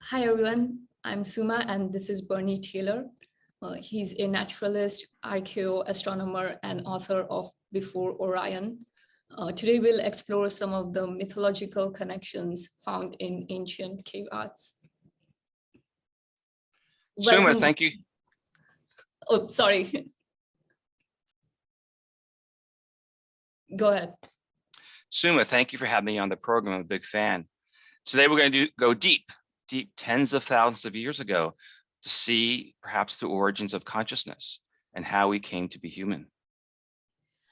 Hi everyone, I'm Suma and this is Bernie Taylor. He's a naturalist, archaeoastronomer, and author of Before Orion. Today we'll explore some of the mythological connections found in ancient cave arts. Suma, thank you. Oh, sorry. Go ahead. Suma, thank you for having me on the program. I'm a big fan. Today we're going to go deep tens of thousands of years ago to see perhaps the origins of consciousness and how we came to be human.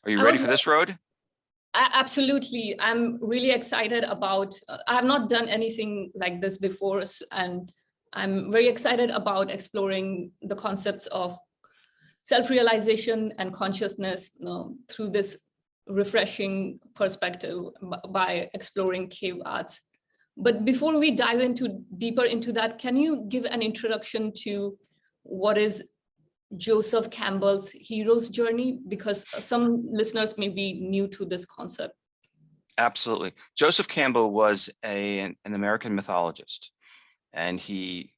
Are you ready for this road? Absolutely. I'm really excited about, I have not done anything like this before, and I'm very excited about exploring the concepts of self-realization and consciousness through this refreshing perspective by exploring cave arts. But before we dive deeper into that, can you give an introduction to what is Joseph Campbell's hero's journey? Because some listeners may be new to this concept. Absolutely. Joseph Campbell was an American mythologist, and he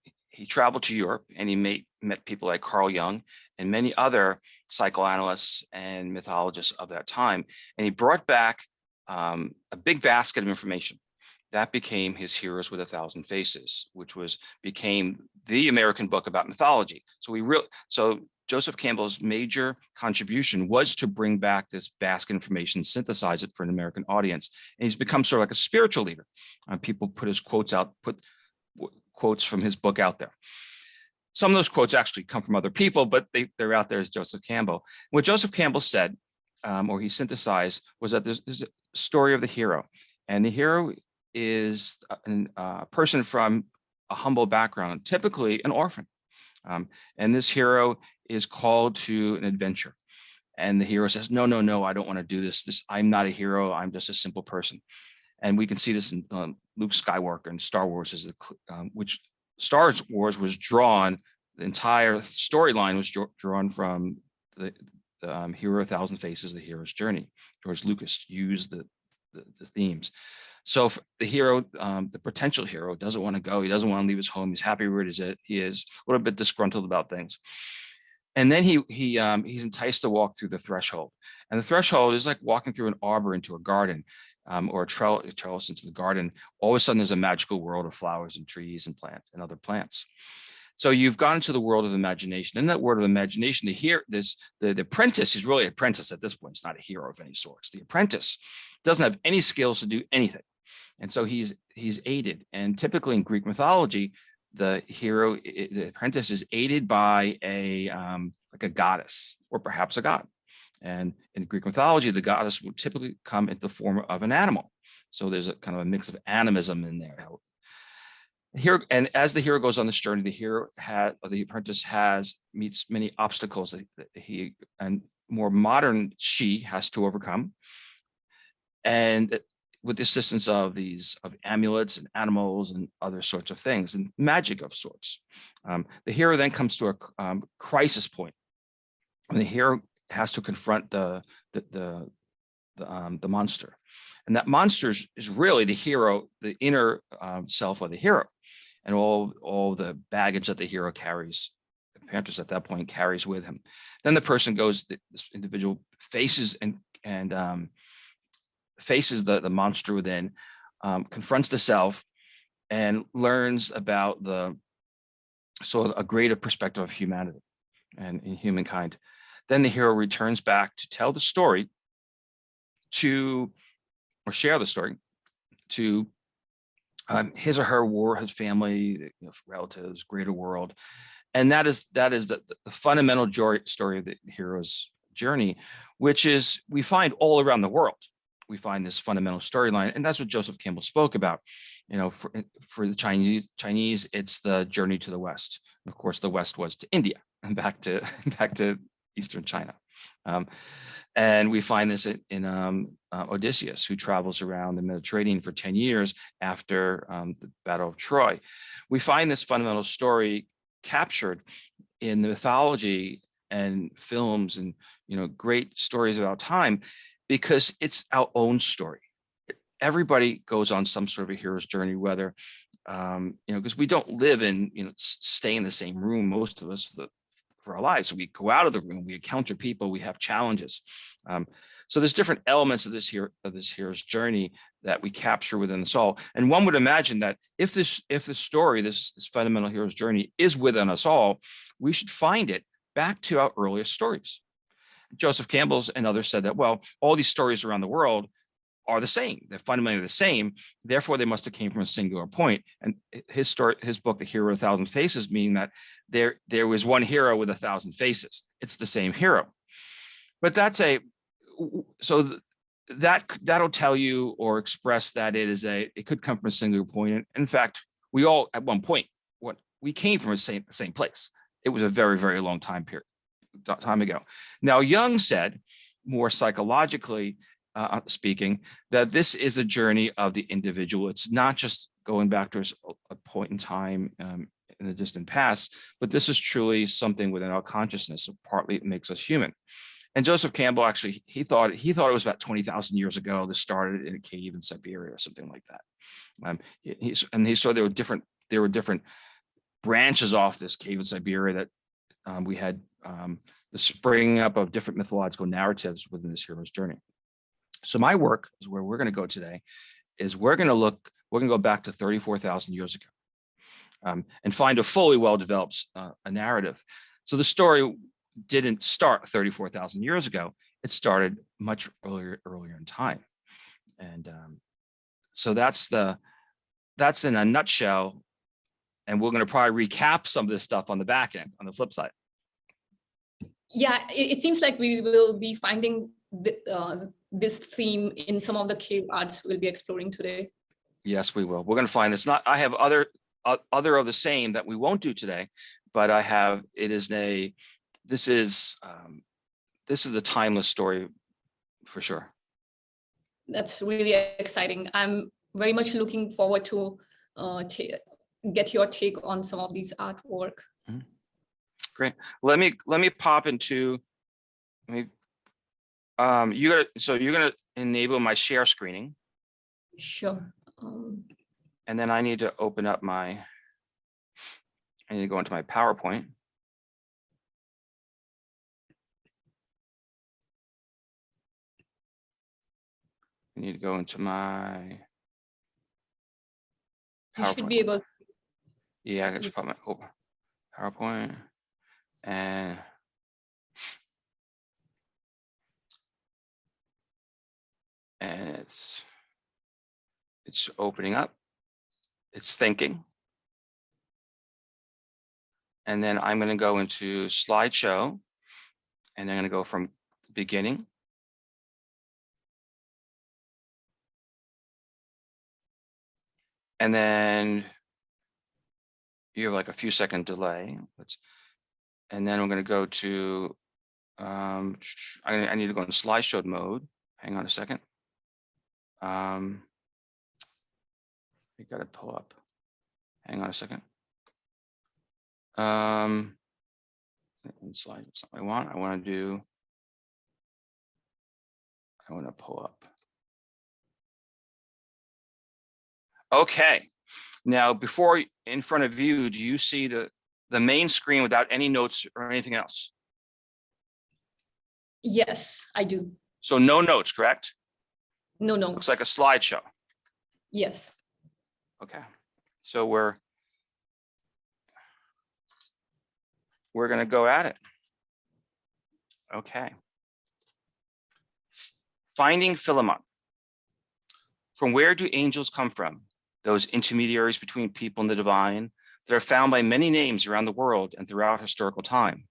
traveled to Europe and he met people like Carl Jung and many other psychoanalysts and mythologists of that time. And he brought back a big basket of information. That became his Heroes with 1,000 Faces, which became the American book about mythology. So Joseph Campbell's major contribution was to bring back this basket information, synthesize it for an American audience. And he's become sort of like a spiritual leader. People put his quotes out, put quotes from his book out there. Some of those quotes actually come from other people, but they're out there as Joseph Campbell. What Joseph Campbell said, or he synthesized, was that there's a story of the hero. And the hero is a person from a humble background, typically an orphan. And this hero is called to an adventure. And the hero says, no, I don't want to do this. I'm not a hero. I'm just a simple person. And we can see this in Luke Skywalker and Star Wars, which Star Wars was drawn, the entire storyline was drawn from the Hero 1,000 Faces, the hero's journey. George Lucas used the themes. So the hero, the potential hero, doesn't want to go. He doesn't want to leave his home. He's happy where he is a little bit disgruntled about things. And then he's enticed to walk through the threshold. And the threshold is like walking through an arbor into a garden, or a trellis into the garden. All of a sudden, there's a magical world of flowers and trees and plants and other plants. So you've gone into the world of imagination. In that world of imagination, the apprentice is really an apprentice at this point. It's not a hero of any sort. The apprentice doesn't have any skills to do anything. And so he's aided. And typically in Greek mythology, the apprentice is aided by like a goddess or perhaps a god. And in Greek mythology, the goddess would typically come in the form of an animal. So there's a kind of a mix of animism in there. Here, and as the hero goes on this journey, the apprentice meets many obstacles that he and more modern she has to overcome. And with the assistance of amulets and animals and other sorts of things and magic of sorts. The hero then comes to a crisis point. And the hero has to confront the monster. And that monster is really the hero, the inner self of the hero, and all the baggage that the hero carries, the apprentice at that point carries with him. Then the person goes, this individual faces faces the monster within, confronts the self, and learns about a greater perspective of humanity and in humankind. Then the hero returns back to tell the story or share the story to his or her his family, relatives, greater world. And that is the fundamental story of the hero's journey, which is we find all around the world. We find this fundamental storyline, and that's what Joseph Campbell spoke about. For the Chinese, it's the journey to the West. And of course, the West was to India and back to Eastern China. And we find this in Odysseus, who travels around the Mediterranean for 10 years after the Battle of Troy. We find this fundamental story captured in the mythology and films and great stories about time, because it's our own story. Everybody goes on some sort of a hero's journey, whether because we don't live in, stay in the same room, most of us, for our lives. So we go out of the room, we encounter people, we have challenges. So there's different elements of this hero's journey that we capture within us all. And one would imagine that if the story, this fundamental hero's journey, is within us all, we should find it back to our earliest stories. Joseph Campbell and others said that, well, all these stories around the world are the same. They're fundamentally the same. Therefore, they must have came from a singular point. And his book, The Hero with 1,000 Faces, meaning that there was one hero with 1,000 faces. It's the same hero. But that'll tell you or express that it could come from a singular point. In fact, we all at one point, we came from the same place. It was a very, very long time ago. Now, Jung said, more psychologically speaking, that this is a journey of the individual. It's not just going back to a point in time in the distant past, but this is truly something within our consciousness. So partly it makes us human. And Joseph Campbell, actually, he thought it was about 20,000 years ago. This started in a cave in Siberia or something like that. He saw there were different branches off this cave in Siberia that we had the springing up of different mythological narratives within this hero's journey. So my work is where we're going to go today, is we're going to go back to 34,000 years ago and find a fully well-developed a narrative. So the story didn't start 34,000 years ago. It started much earlier in time. And so that's in a nutshell. And we're going to probably recap some of this stuff on the back end, on the flip side. Yeah, it seems like we will be finding this theme in some of the cave arts we'll be exploring today. Yes, we will. We're going to find this. I have other of the same that we won't do today, but this is the timeless story for sure. That's really exciting. I'm very much looking forward to get your take on some of these artwork. Mm-hmm. Great. Let me pop into. You're gonna enable my share screening. Sure. And then I need to open up I need to go into my PowerPoint. I need to go into my PowerPoint. You should be able. Yeah, I just put my PowerPoint and. And it's opening up, it's thinking. And then I'm going to go into slideshow, and I'm going to go from beginning. And then you have like a few second delay. And then we're going to go to, I need to go into slideshow mode. Hang on a second. You got to pull up. Hang on a second. Slide. That's not what I want. I want to pull up. Okay. Now, before in front of you, do you see the main screen without any notes or anything else? Yes, I do. So no notes, correct? No notes. Looks like a slideshow. Yes. Okay. So we're going to go at it. Okay. Finding Philemon. From where do angels come from? Those intermediaries between people and the divine that are found by many names around the world and throughout historical time.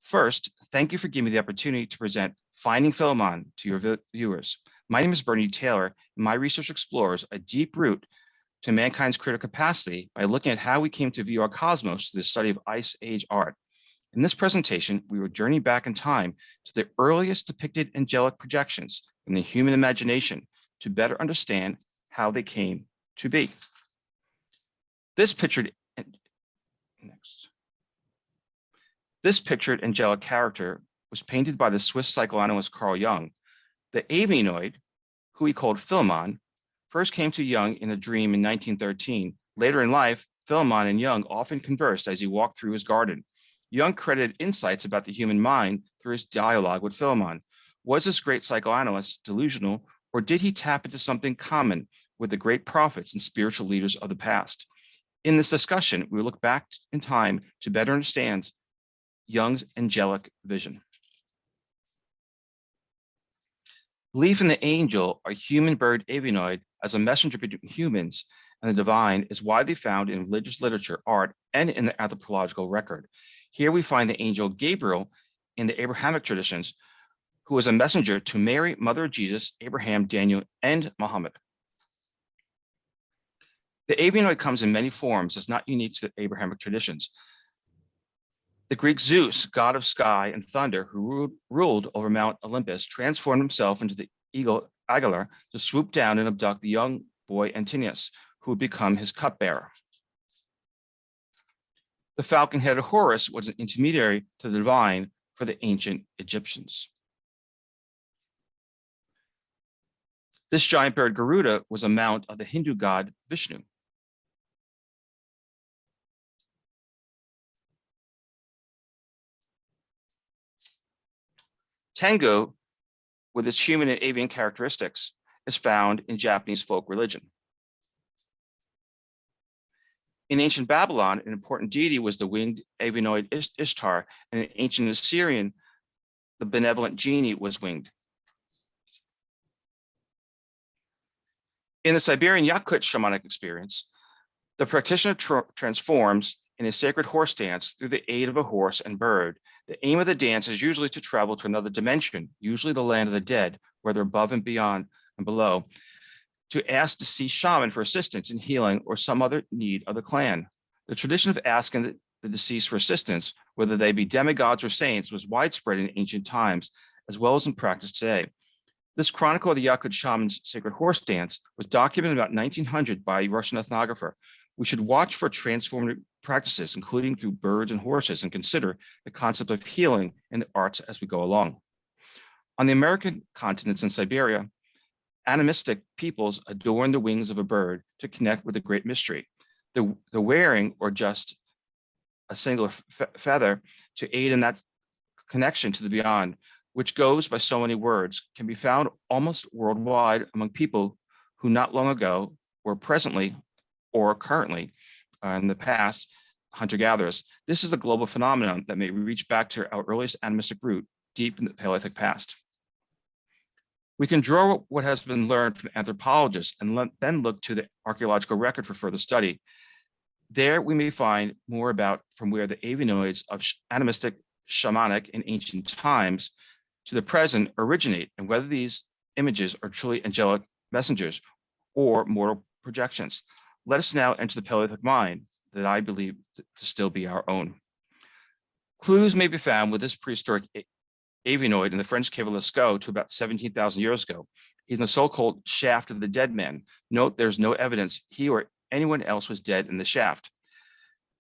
First, thank you for giving me the opportunity to present Finding Philemon to your viewers. My name is Bernie Taylor, and my research explores a deep root to mankind's critical capacity by looking at how we came to view our cosmos through the study of Ice Age art. In this presentation, we will journey back in time to the earliest depicted angelic projections from the human imagination to better understand how they came to be. This pictured angelic character was painted by the Swiss psychoanalyst Carl Jung. The avianoid, who he called Philemon, first came to Jung in a dream in 1913 Later in life, Philemon and Jung often conversed as he walked through his garden. Jung credited insights about the human mind through his dialogue with Philemon. Was this great psychoanalyst delusional, or did he tap into something common with the great prophets and spiritual leaders of the past? In this discussion, we will look back in time to better understand Jung's angelic vision. Belief in the angel, a human bird avianoid, as a messenger between humans and the divine is widely found in religious literature, art, and in the anthropological record. Here we find the angel Gabriel in the Abrahamic traditions, who was a messenger to Mary, mother of Jesus, Abraham, Daniel, and Muhammad. The avianoid comes in many forms. It's not unique to the Abrahamic traditions. The Greek Zeus, god of sky and thunder, who ruled over Mount Olympus, transformed himself into the eagle Agalar to swoop down and abduct the young boy Antinous, who would become his cupbearer. The falcon-headed Horus was an intermediary to the divine for the ancient Egyptians. This giant bird Garuda was a mount of the Hindu god Vishnu. Tengu, with its human and avian characteristics, is found in Japanese folk religion. In ancient Babylon, an important deity was the winged avianoid Ishtar, and in ancient Assyrian, the benevolent genie was winged. In the Siberian Yakut shamanic experience, the practitioner transforms in a sacred horse dance through the aid of a horse and bird. The aim of the dance is usually to travel to another dimension, usually the land of the dead, whether above and beyond and below, to ask deceased shaman for assistance in healing or some other need of the clan. The tradition of asking the deceased for assistance, whether they be demigods or saints, was widespread in ancient times, as well as in practice today. This chronicle of the Yakut shaman's sacred horse dance was documented about 1900 by a Russian ethnographer. We should watch for transformative practices, including through birds and horses, and consider the concept of healing in the arts as we go along. On the American continents and Siberia, animistic peoples adorn the wings of a bird to connect with the great mystery. The wearing, or just a single feather to aid in that connection to the beyond, which goes by so many words, can be found almost worldwide among people who not long ago were presently or currently in the past hunter-gatherers. This is a global phenomenon that may reach back to our earliest animistic root deep in the Paleolithic past. We can draw what has been learned from anthropologists and then look to the archaeological record for further study. There we may find more about from where the avianoids of animistic shamanic in ancient times to the present originate, and whether these images are truly angelic messengers or mortal projections. Let us now enter the Paleolithic mind that I believe to still be our own. Clues may be found with this prehistoric avianoid in the French cave of Lascaux to about 17,000 years ago. He's in the so-called shaft of the dead man. Note there's no evidence he or anyone else was dead in the shaft.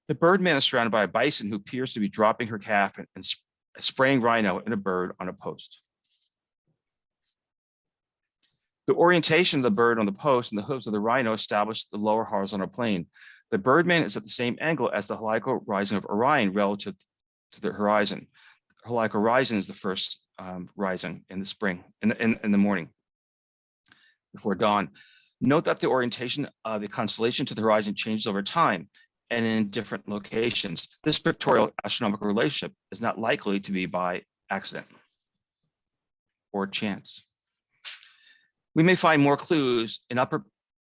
The bird man is surrounded by a bison who appears to be dropping her calf and spraying rhino and a bird on a post. The orientation of the bird on the post and the hooves of the rhino establish the lower horizontal plane. The birdman is at the same angle as the heliacal rising of Orion relative to the horizon. The heliacal rising is the first rising in the spring, in the morning, before dawn. Note that the orientation of the constellation to the horizon changes over time and in different locations. This pictorial astronomical relationship is not likely to be by accident or chance. We may find more clues in other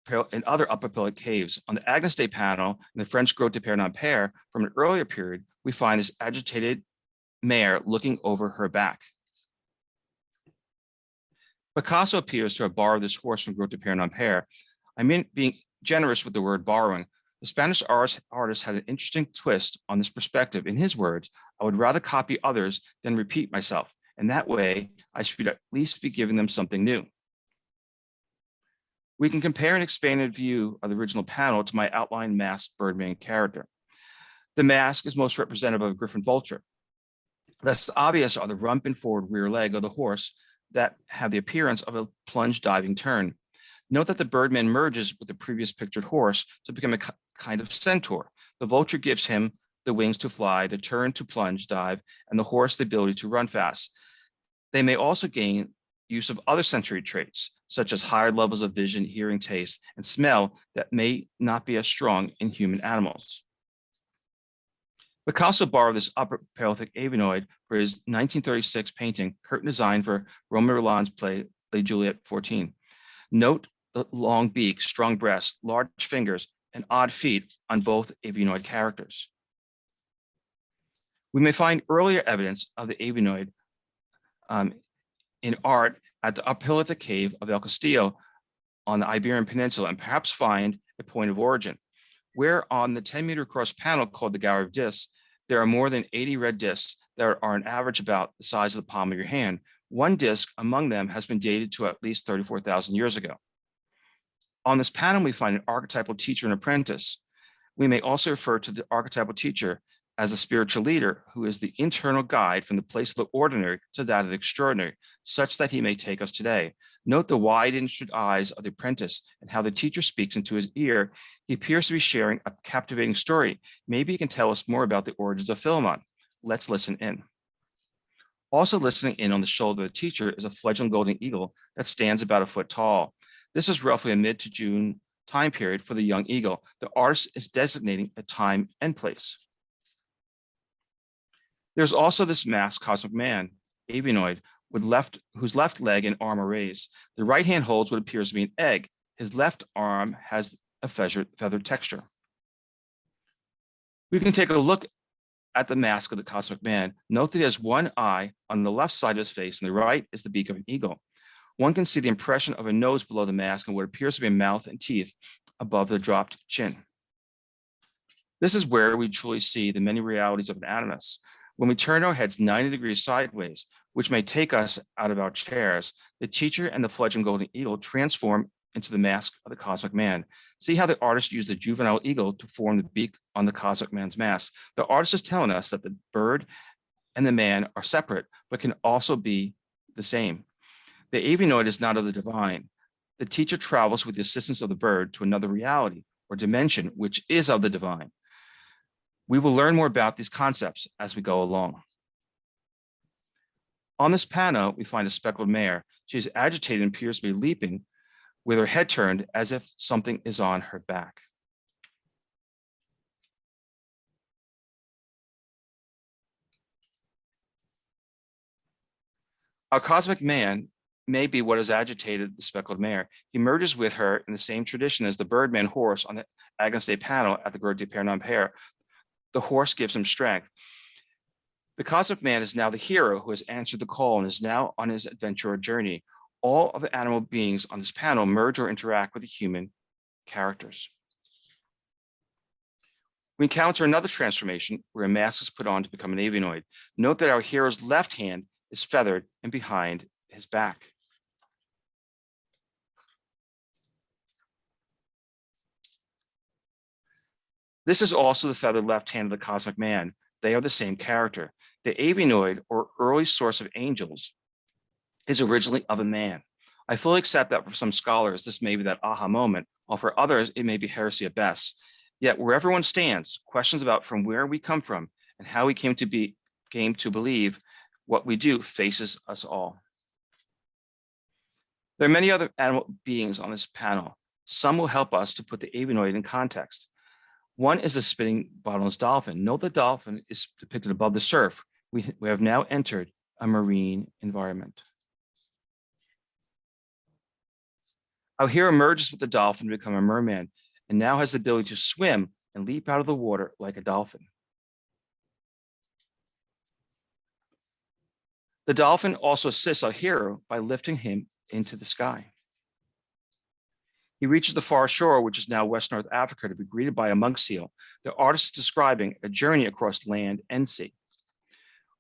Upper Paleolithic caves. On the Agnes Day panel in the French Grotte de Père from an earlier period, we find this agitated mare looking over her back. Picasso appears to have borrowed this horse from Grotte de Père. I mean, being generous with the word borrowing. The Spanish artist had an interesting twist on this perspective. In his words, I would rather copy others than repeat myself. And that way, I should at least be giving them something new. We can compare an expanded view of the original panel to my outline masked birdman character. The mask is most representative of a griffin vulture. Less obvious are the rump and forward rear leg of the horse that have the appearance of a plunge diving turn. Note that the birdman merges with the previous pictured horse to become a kind of centaur. The vulture gives him the wings to fly, the turn to plunge, dive, and the horse the ability to run fast. They may also gain use of other sensory traits, such as higher levels of vision, hearing, taste, and smell that may not be as strong in human animals. Picasso borrowed this upper Paleolithic avianoid for his 1936 painting, curtain design for Romain Rolland's play Les Juliet 14. Note the long beak, strong breast, large fingers, and odd feet on both avianoid characters. We may find earlier evidence of the avianoid in art at the Paleolithic cave of El Castillo on the Iberian Peninsula, and perhaps find a point of origin, where on the 10-meter across panel called the Gallery of Discs, there are more than 80 red discs that are on average about the size of the palm of your hand. One disc among them has been dated to at least 34,000 years ago. On this panel, we find an archetypal teacher and apprentice. We may also refer to the archetypal teacher as a spiritual leader who is the internal guide from the place of the ordinary to that of the extraordinary, such that he may take us today. Note the wide interested eyes of the apprentice and how the teacher speaks into his ear. He appears to be sharing a captivating story. Maybe he can tell us more about the origins of Philemon. Let's listen in. Also listening in on the shoulder of the teacher is a fledgling golden eagle that stands about a foot tall. This is roughly a mid to June time period for the young eagle. The artist is designating a time and place. There's also this masked cosmic man, avianoid, whose left leg and arm are raised. The right hand holds what appears to be an egg. His left arm has a feathered texture. We can take a look at the mask of the cosmic man. Note that he has one eye on the left side of his face, and the right is the beak of an eagle. One can see the impression of a nose below the mask and what appears to be a mouth and teeth above the dropped chin. This is where we truly see the many realities of an animus. When we turn our heads 90 degrees sideways, which may take us out of our chairs, the teacher and the fledgling golden eagle transform into the mask of the cosmic man. See how the artist used the juvenile eagle to form the beak on the cosmic man's mask. The artist is telling us that the bird and the man are separate, but can also be the same. The avianoid is not of the divine. The teacher travels with the assistance of the bird to another reality or dimension, which is of the divine. We will learn more about these concepts as we go along. On this panel, we find a speckled mare. She is agitated and appears to be leaping with her head turned as if something is on her back. Our cosmic man may be what has agitated the speckled mare. He merges with her in the same tradition as the birdman horse on the Agnus Dei panel at the Grotte de Père non-Père. The horse gives him strength. The cosmic man is now the hero who has answered the call and is now on his adventure journey. All of the animal beings on this panel merge or interact with the human characters. We encounter another transformation where a mask is put on to become an avianoid. Note that our hero's left hand is feathered and behind his back. This is also the feathered left hand of the cosmic man. They are the same character. The avianoid, or early source of angels, is originally of a man. I fully accept that for some scholars, this may be that aha moment, while for others, it may be heresy at best. Yet where everyone stands, questions about from where we come from and how we came to believe what we do faces us all. There are many other animal beings on this panel. Some will help us to put the avianoid in context. One is the spinning bottomless dolphin. Note the dolphin is depicted above the surf. We have now entered a marine environment. Our hero emerges with the dolphin to become a merman and now has the ability to swim and leap out of the water like a dolphin. The dolphin also assists our hero by lifting him into the sky. He reaches the far shore, which is now West North Africa, to be greeted by a monk seal. The artist is describing a journey across land and sea.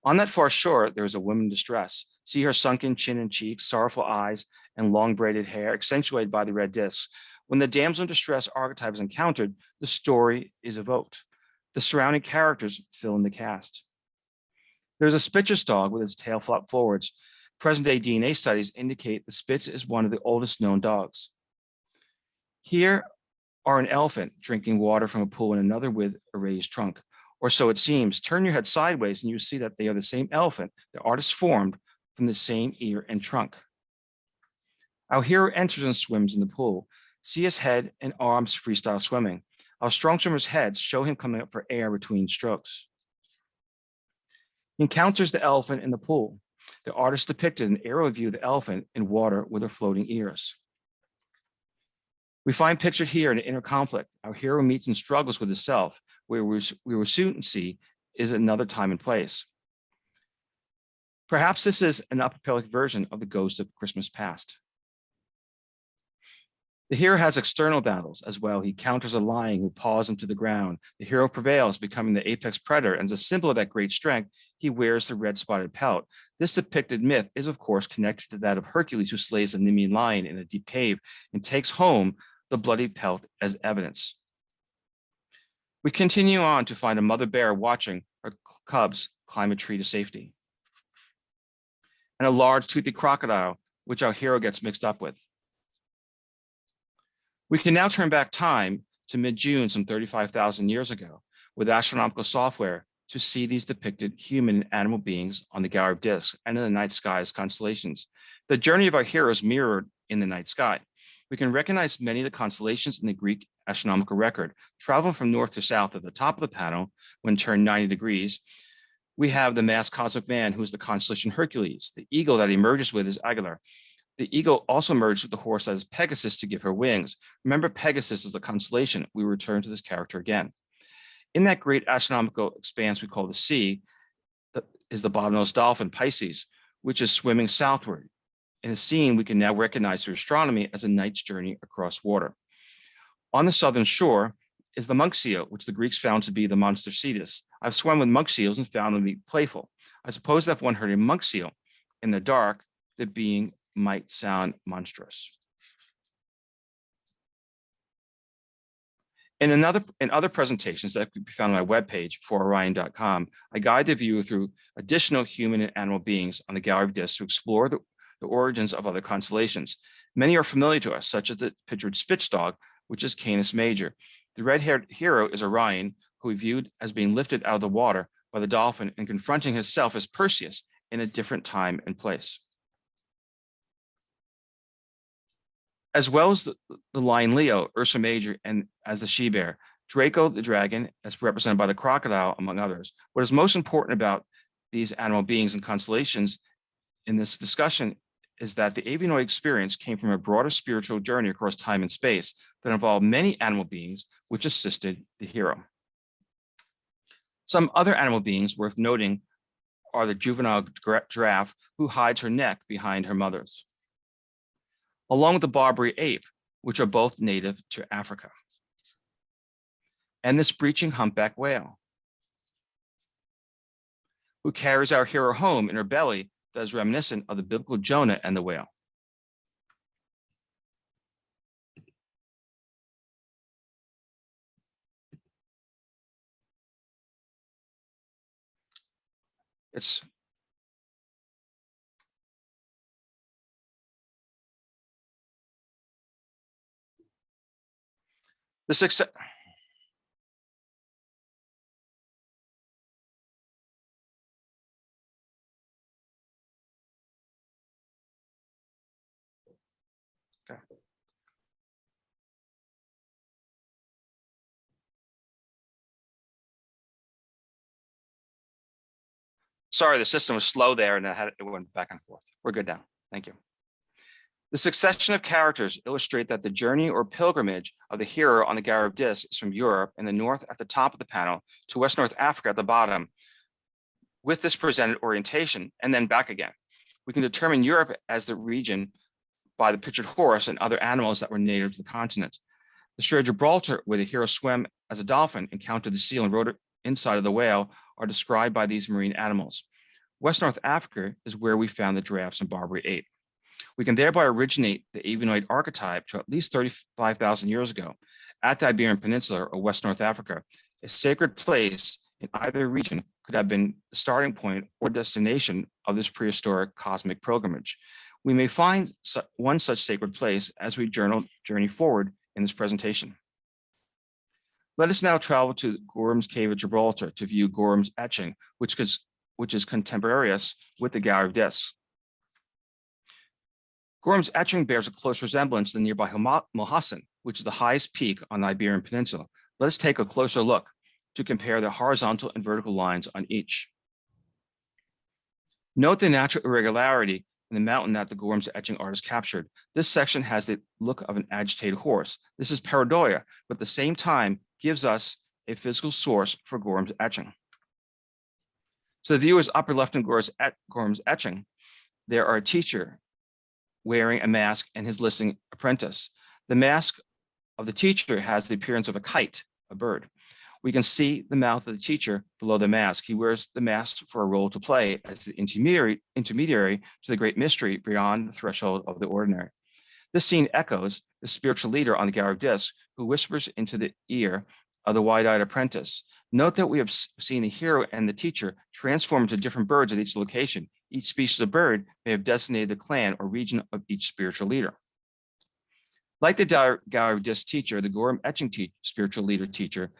On that far shore, there is a woman in distress. See her sunken chin and cheeks, sorrowful eyes, and long braided hair, accentuated by the red discs. When the damsel in distress archetype is encountered, the story is evoked. The surrounding characters fill in the cast. There's a Spitzer's dog with its tail flopped forwards. Present-day DNA studies indicate the Spitz is one of the oldest known dogs. Here are an elephant drinking water from a pool and another with a raised trunk, or so it seems. Turn your head sideways and you see that they are the same elephant the artist formed from the same ear and trunk. Our hero enters and swims in the pool. See his head and arms freestyle swimming. Our strong swimmer's heads show him coming up for air between strokes. He encounters the elephant in the pool. The artist depicted an aerial view of the elephant in water with her floating ears. We find pictured here an inner conflict. Our hero meets and struggles with his self, where we will soon see is another time and place. Perhaps this is an apoplectic version of the ghost of Christmas past. The hero has external battles as well. He counters a lion who paws him to the ground. The hero prevails, becoming the apex predator, and as a symbol of that great strength, he wears the red spotted pelt. This depicted myth is, of course, connected to that of Hercules, who slays the Nemean lion in a deep cave and takes home the bloody pelt as evidence. We continue on to find a mother bear watching her cubs climb a tree to safety, and a large toothy crocodile, which our hero gets mixed up with. We can now turn back time to mid-June, some 35,000 years ago, with astronomical software to see these depicted human and animal beings on the gallery of discs and in the night sky's constellations. The journey of our heroes mirrored in the night sky. We can recognize many of the constellations in the Greek astronomical record. Traveling from north to south at the top of the panel, when turned 90 degrees, we have the mass cosmic man, who is the constellation Hercules. The eagle that he emerges with is Aguilar. The eagle also merged with the horse that is Pegasus to give her wings. Remember, Pegasus is the constellation. We return to this character again. In that great astronomical expanse we call the sea, is the bottomless dolphin, Pisces, which is swimming southward. In a scene we can now recognize through astronomy as a knight's journey across water. On the southern shore is the monk seal, which the Greeks found to be the monster Cetus. I've swum with monk seals and found them to be playful. I suppose that if one heard a monk seal in the dark, the being might sound monstrous. In other presentations that could be found on my webpage, beforeorion.com, I guide the viewer through additional human and animal beings on the gallery of discs to explore the origins of other constellations. Many are familiar to us, such as the pictured Spitz dog, which is Canis Major. The red-haired hero is Orion, who we viewed as being lifted out of the water by the dolphin and confronting himself as Perseus in a different time and place. As well as the lion Leo, Ursa Major, and as the she-bear, Draco the dragon, as represented by the crocodile, among others. What is most important about these animal beings and constellations in this discussion is that the avianoid experience came from a broader spiritual journey across time and space that involved many animal beings, which assisted the hero. Some other animal beings worth noting are the juvenile giraffe, who hides her neck behind her mother's, along with the Barbary ape, which are both native to Africa, and this breaching humpback whale, who carries our hero home in her belly, that is reminiscent of the biblical Jonah and the whale. It's the success. Okay. Sorry, the system was slow there and it went back and forth. We're good now. Thank you. The succession of characters illustrate that the journey or pilgrimage of the hero on the gallery of discs is from Europe in the north at the top of the panel to West North Africa at the bottom, with this presented orientation, and then back again. We can determine Europe as the region by the pictured horse and other animals that were native to the continent. The Strait of Gibraltar, where the hero swam as a dolphin, encountered the seal and rode inside of the whale, are described by these marine animals. West North Africa is where we found the giraffes and Barbary ape. We can thereby originate the avianoid archetype to at least 35,000 years ago at the Iberian Peninsula or West North Africa. A sacred place in either region could have been the starting point or destination of this prehistoric cosmic pilgrimage. We may find one such sacred place as we journey forward in this presentation. Let us now travel to Gorham's cave at Gibraltar to view Gorham's etching, which is contemporaneous with the gallery of discs. Gorham's etching bears a close resemblance to the nearby Mohassen, which is the highest peak on the Iberian Peninsula. Let us take a closer look to compare the horizontal and vertical lines on each. Note the natural irregularity in the mountain that the Gorham's etching artist captured. This section has the look of an agitated horse. This is pareidolia, but at the same time gives us a physical source for Gorham's etching. So the view is upper left in Gorham's etching. There are a teacher wearing a mask and his listening apprentice. The mask of the teacher has the appearance of a kite, a bird. We can see the mouth of the teacher below the mask. He wears the mask for a role to play as the intermediary to the great mystery beyond the threshold of the ordinary. This scene echoes the spiritual leader on the gallery of discs who whispers into the ear of the wide-eyed apprentice. Note that we have seen the hero and the teacher transform into different birds at each location. Each species of bird may have designated the clan or region of each spiritual leader. Like the gallery of discs teacher, the Gorham etching spiritual leader teacher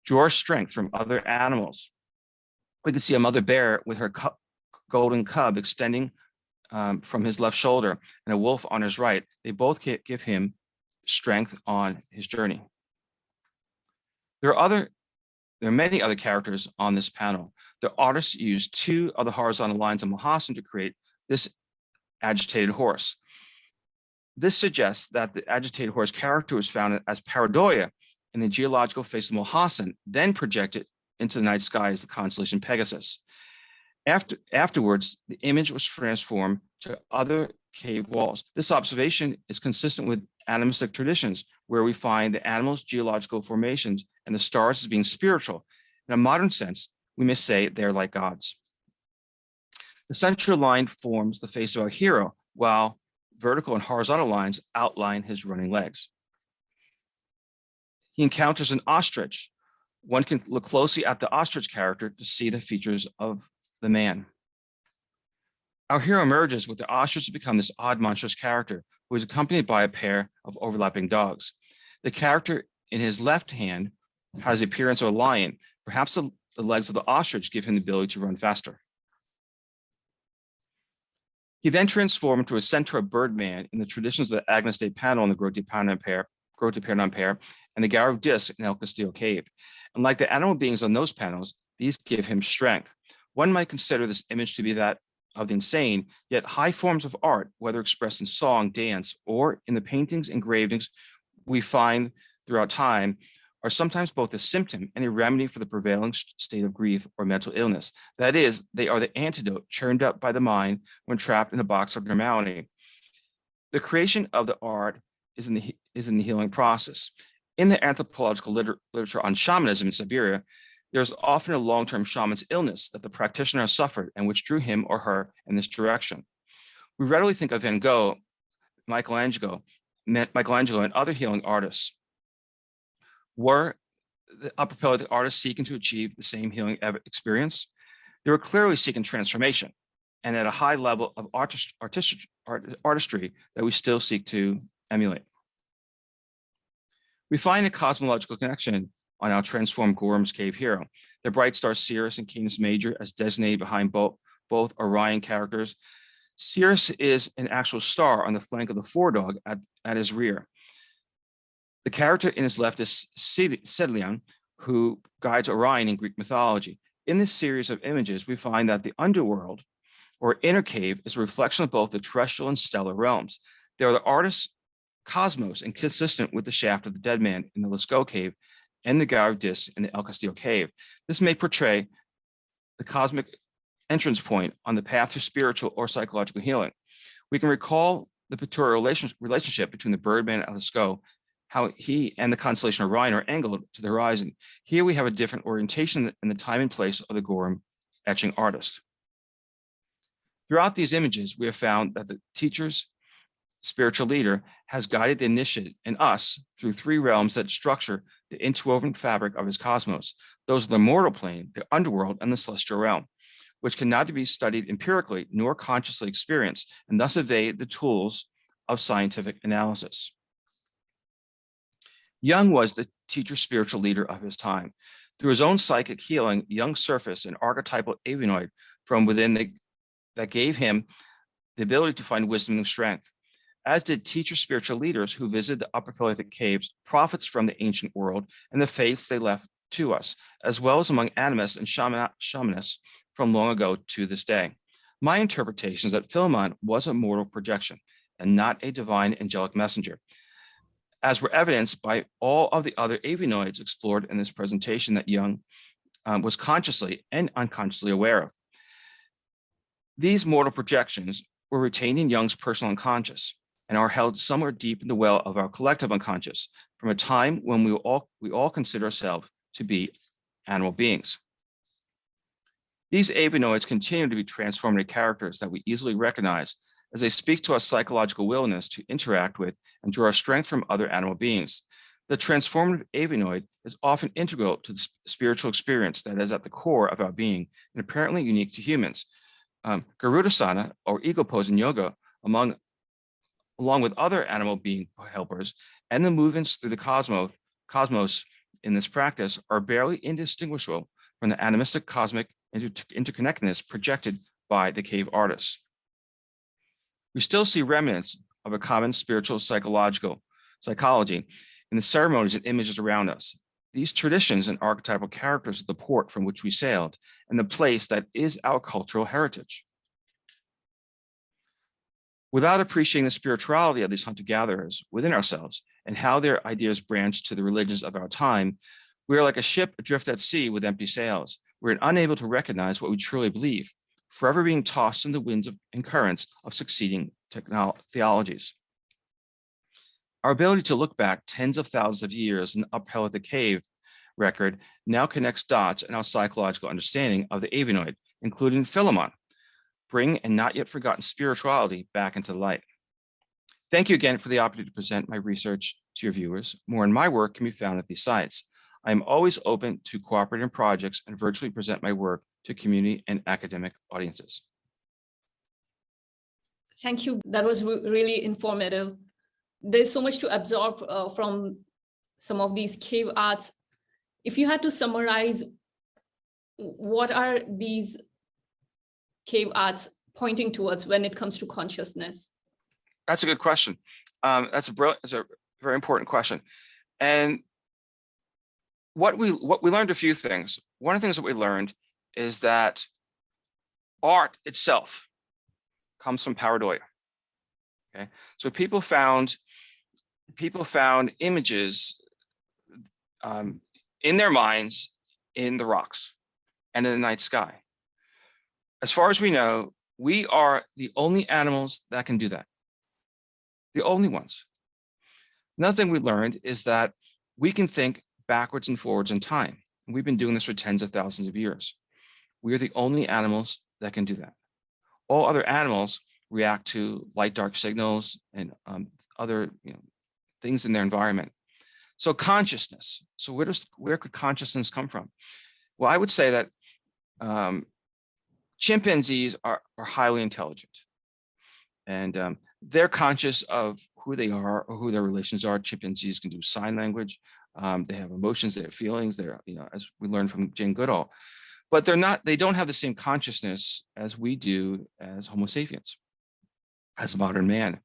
draws strength from other animals. We can see a mother bear with her golden cub extending from his left shoulder and a wolf on his right. They both give him strength on his journey. There are many other characters on this panel. The artist used two of the horizontal lines of Mohassen to create this agitated horse. This suggests that the agitated horse character was found as pareidolia in the geological face of Mohassen, then projected into the night sky as the constellation Pegasus. Afterwards, the image was transformed to other cave walls. This observation is consistent with animistic traditions, where we find the animals' geological formations and the stars as being spiritual. In a modern sense, we may say they're like gods. The central line forms the face of our hero, while vertical and horizontal lines outline his running legs. He encounters an ostrich. One can look closely at the ostrich character to see the features of the man. Our hero emerges with the ostrich to become this odd, monstrous character who is accompanied by a pair of overlapping dogs. The character in his left hand has the appearance of a lion. Perhaps the legs of the ostrich give him the ability to run faster. He then transformed into a centaur birdman in the traditions of the Agnus Dei panel in the Grotte Pernon pair and the gallery of discs in El Castillo cave. And like the animal beings on those panels, these give him strength. One might consider this image to be that of the insane, yet high forms of art, whether expressed in song, dance, or in the paintings, engravings we find throughout time, are sometimes both a symptom and a remedy for the prevailing state of grief or mental illness. That is, they are the antidote churned up by the mind when trapped in a box of normality. The creation of the art is in the healing process. In the anthropological literature on shamanism in Siberia, there's often a long-term shaman's illness that the practitioner has suffered and which drew him or her in this direction. We readily think of Van Gogh, Michelangelo, and other healing artists. Were the Upper Paleolithic artists seeking to achieve the same healing experience? They were clearly seeking transformation and at a high level of artistry that we still seek to emulate. We find a cosmological connection on our transformed Gorham's cave hero. The bright star Sirius and Canis Major as designated behind both Orion characters. Sirius is an actual star on the flank of the foredog at his rear. The character in his left is Sedlion, who guides Orion in Greek mythology. In this series of images, we find that the underworld or inner cave is a reflection of both the terrestrial and stellar realms. They are the artist's cosmos and consistent with the shaft of the dead man in the Lascaux cave and the gallery of discs in the El Castillo cave. This may portray the cosmic entrance point on the path to spiritual or psychological healing. We can recall the pictorial relationship between the birdman and Lascaux, how he and the constellation Orion are angled to the horizon. Here we have a different orientation in the time and place of the Gorham etching artist. Throughout these images, we have found that the teacher's spiritual leader has guided the initiate in us through three realms that structure the interwoven fabric of his cosmos. Those are the mortal plane, the underworld, and the celestial realm, which can neither be studied empirically nor consciously experienced, and thus evade the tools of scientific analysis. Jung was the teacher spiritual leader of his time. Through his own psychic healing, Jung surfaced an archetypal avenoid from within that gave him the ability to find wisdom and strength, as did teacher spiritual leaders who visited the upper Paleolithic caves, prophets from the ancient world, and the faiths they left to us, as well as among animists and shamanists from long ago to this day. My interpretation is that Philemon was a mortal projection and not a divine angelic messenger, as were evidenced by all of the other avenoids explored in this presentation that Jung was consciously and unconsciously aware of. These mortal projections were retained in Jung's personal unconscious and are held somewhere deep in the well of our collective unconscious from a time when we all consider ourselves to be animal beings. These avenoids continue to be transformative characters that we easily recognize as they speak to our psychological willingness to interact with and draw our strength from other animal beings. The transformative avenoid is often integral to the spiritual experience that is at the core of our being and apparently unique to humans. Garudasana, or ego pose in yoga, along with other animal being helpers, and the movements through the cosmos in this practice are barely indistinguishable from the animistic cosmic interconnectedness projected by the cave artists. We still see remnants of a common spiritual psychology in the ceremonies and images around us. These traditions and archetypal characters are the port from which we sailed and the place that is our cultural heritage. Without appreciating the spirituality of these hunter-gatherers within ourselves and how their ideas branch to the religions of our time, we are like a ship adrift at sea with empty sails. We're unable to recognize what we truly believe, forever being tossed in the winds and currents of succeeding theologies. Our ability to look back tens of thousands of years in the upper Paleolithic cave record now connects dots in our psychological understanding of the avenoid, including Philemon, bring and not yet forgotten spirituality back into the light. Thank you again for the opportunity to present my research to your viewers. More in my work can be found at these sites. I am always open to cooperating projects and virtually present my work to community and academic audiences. Thank you. That was really informative. There's so much to absorb from some of these cave arts. If you had to summarize, what are these cave arts pointing towards when it comes to consciousness? That's a good question. That's a very important question. And what we learned a few things. One of the things that we learned is that art itself comes from pareidoia. Okay, so people found images in their minds in the rocks and in the night sky. As far as we know, we are the only animals that can do that. The only ones. Another thing we learned is that we can think backwards and forwards in time. We've been doing this for tens of thousands of years. We are the only animals that can do that. All other animals react to light, dark signals and other things in their environment. So consciousness. So where could consciousness come from? Well, I would say that chimpanzees are highly intelligent, and they're conscious of who they are or who their relations are. Chimpanzees can do sign language. They have emotions, they have feelings. They're, as we learned from Jane Goodall, but they don't have the same consciousness as we do as Homo sapiens, as modern man.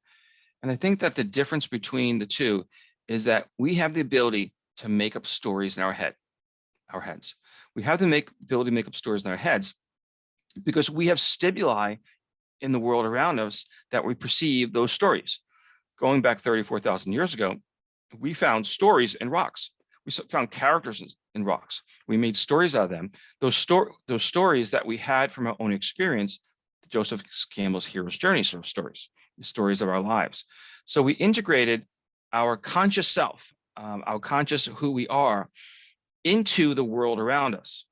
And I think that the difference between the two is that we have the ability to make up stories in our heads. We have the ability to make up stories in our heads because we have stimuli in the world around us that we perceive those stories. Going back 34,000 years ago, we found stories in rocks. We found characters in rocks. We made stories out of them. Those stories that we had from our own experience, Joseph Campbell's hero's journey sort of stories, the stories of our lives. So we integrated our conscious self, our conscious who we are, into the world around us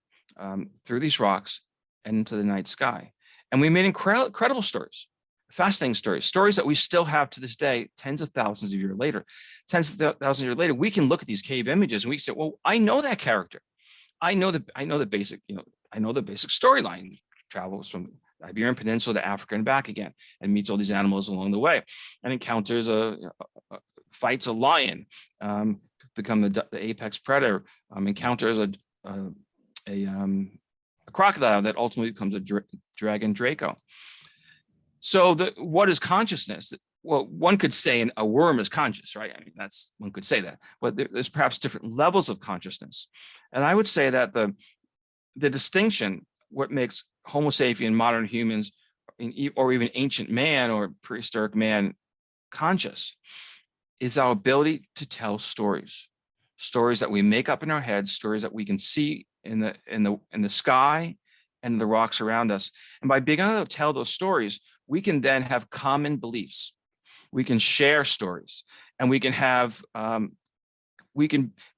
through these rocks and into the night sky. And we made incredible stories, fascinating stories that we still have to this day, tens of thousands of years later. Tens of thousands of years later, we can look at these cave images and we say, well, I know that character. I know the basic storyline. Travels from the Iberian Peninsula to Africa and back again, and meets all these animals along the way, and encounters fights a lion, become the apex predator, encounters a crocodile that ultimately becomes a dragon Draco. So what is consciousness? Well, one could say a worm is conscious, right? I mean, one could say that, but there's perhaps different levels of consciousness. And I would say that the distinction, what makes Homo sapien, modern humans, or even ancient man or prehistoric man conscious, is our ability to tell stories that we make up in our heads, stories that we can see in the sky and the rocks around us. And by being able to tell those stories, we can then have common beliefs. We can share stories, and we can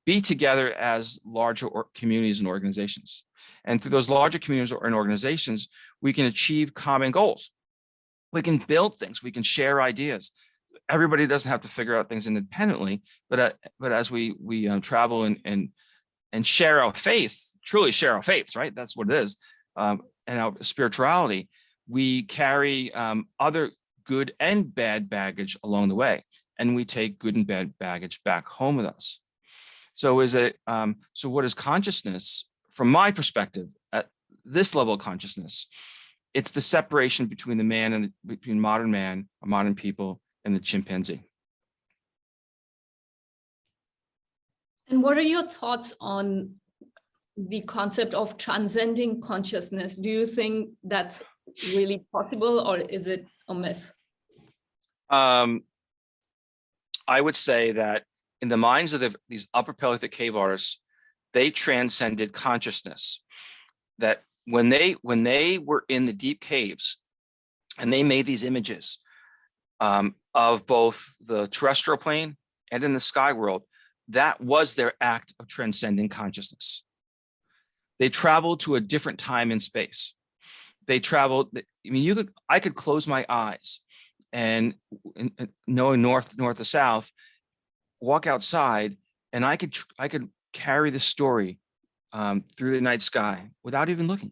be together as larger communities and organizations. And through those larger communities and organizations, we can achieve common goals. We can build things. We can share ideas. Everybody doesn't have to figure out things independently, but as we travel and share our faith, truly share our faiths, right? That's what it is, and our spirituality. We carry other good and bad baggage along the way, and we take good and bad baggage back home with us. So what is consciousness from my perspective at this level of consciousness? It's the separation between the man and between modern man, or modern people, and the chimpanzee. And what are your thoughts on the concept of transcending consciousness? Do you think that's really possible, or is it a myth? I would say that in the minds of these upper Paleolithic cave artists, they transcended consciousness. That when they were in the deep caves and they made these images of both the terrestrial plane and in the sky world, that was their act of transcending consciousness. They traveled to a different time and space. They traveled, I mean, I could close my eyes and knowing north to south, walk outside, and I could carry the story through the night sky without even looking,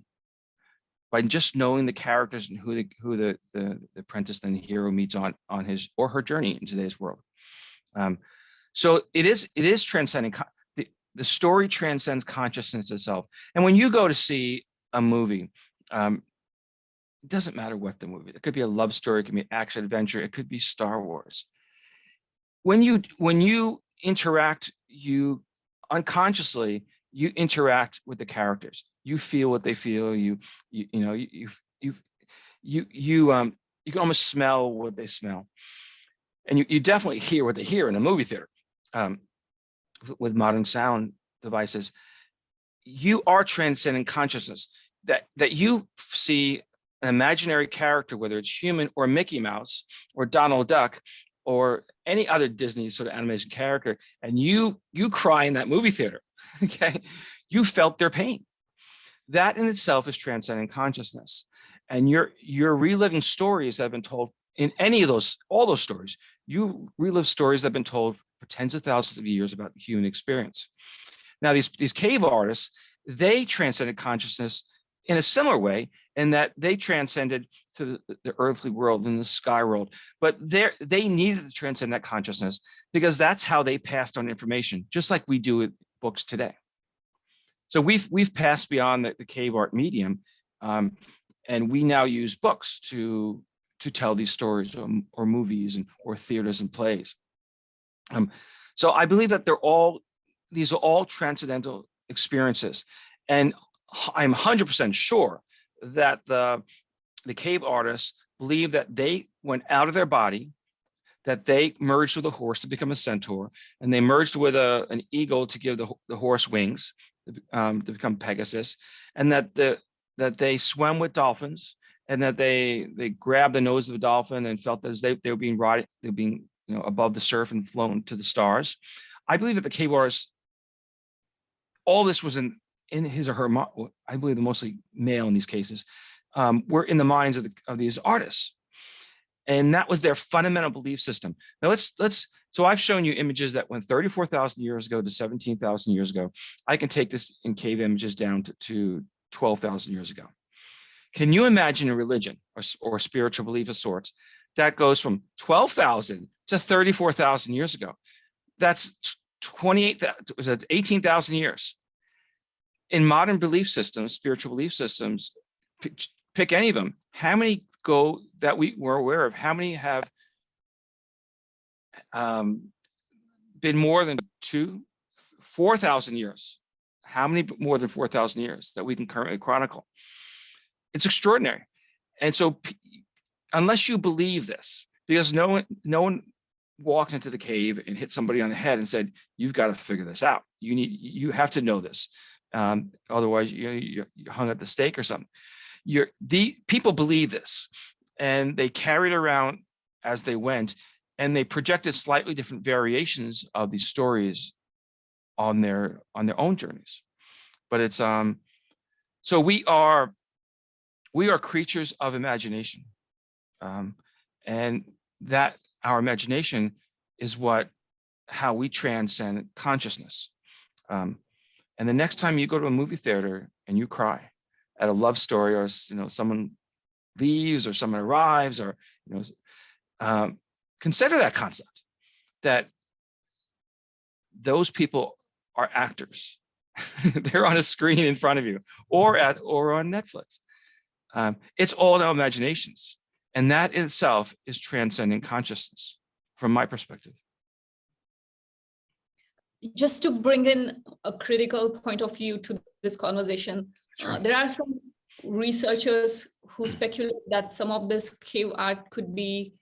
by just knowing the characters and who the apprentice and the hero meets on his or her journey in today's world. So it is transcending. The story transcends consciousness itself. And when you go to see a movie, it doesn't matter what the movie. It could be a love story, it could be action adventure, it could be Star Wars. When you interact, you unconsciously interact with the characters. You feel what they feel. You can almost smell what they smell, and you definitely hear what they hear in a movie theater. With modern sound devices, you are transcending consciousness. That you see an imaginary character, whether it's human or Mickey Mouse or Donald Duck or any other Disney sort of animation character, and you cry in that movie theater. Okay, you felt their pain. That in itself is transcending consciousness, and you're reliving stories that have been told in all those stories. You relive stories that have been told for tens of thousands of years about the human experience. Now, these cave artists, they transcended consciousness in a similar way, in that they transcended to the earthly world and the sky world, but they needed to transcend that consciousness because that's how they passed on information, just like we do with books today. So we've passed beyond the cave art medium, and we now use books to tell these stories, or movies or theaters and plays. So I believe that these are all transcendental experiences, and I'm 100% sure that the cave artists believe that they went out of their body, that they merged with a horse to become a centaur, and they merged with an eagle to give the horse wings to become Pegasus, and that they swam with dolphins, and that they grabbed the nose of a dolphin and felt as they were being riding, they were being above the surf and flown to the stars. I believe that the cave artists, all this was in his or her, I believe mostly male in these cases, were in the minds of these artists. And that was their fundamental belief system. Now so I've shown you images that went 34,000 years ago to 17,000 years ago. I can take this in cave images down to 12,000 years ago. Can you imagine a religion or a spiritual belief of sorts that goes from 12,000 to 34,000 years ago? That's 18,000 years. In modern belief systems, spiritual belief systems, pick any of them, how many go that we were aware of, how many have been more than 4,000 years? How many more than 4,000 years that we can currently chronicle? It's extraordinary. And so unless you believe this, because no one walked into the cave and hit somebody on the head and said, you've got to figure this out. You have to know this. Otherwise you're hung at the stake or something. The people believe this, and they carried around as they went, and they projected slightly different variations of these stories on their own journeys. But it's so we are creatures of imagination, and that our imagination is how we transcend consciousness. And the next time you go to a movie theater and you cry at a love story, or someone leaves or someone arrives, or consider that concept, that those people are actors. They're on a screen in front of you, or on Netflix. It's all our imaginations, and that in itself is transcending consciousness, from my perspective. Just to bring in a critical point of view to this conversation, Sure. There are some researchers who speculate that some of this cave art could be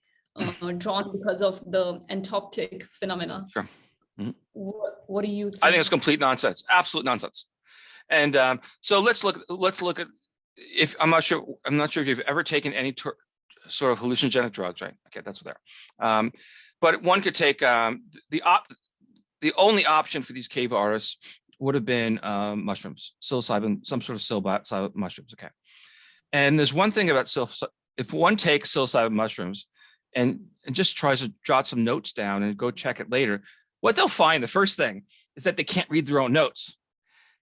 drawn because of the entoptic phenomena. Sure. Mm-hmm. What do you think? I think it's complete nonsense, absolute nonsense. And so let's look at, if I'm not sure if you've ever taken any sort of hallucinogenic drugs, right? Okay, that's what they are. But one could take the only option for these cave artists would have been mushrooms, psilocybin, some sort of psilocybin mushrooms. Okay, and there's one thing about if one takes psilocybin mushrooms and just tries to jot some notes down and go check it later, what they'll find, the first thing, is that they can't read their own notes.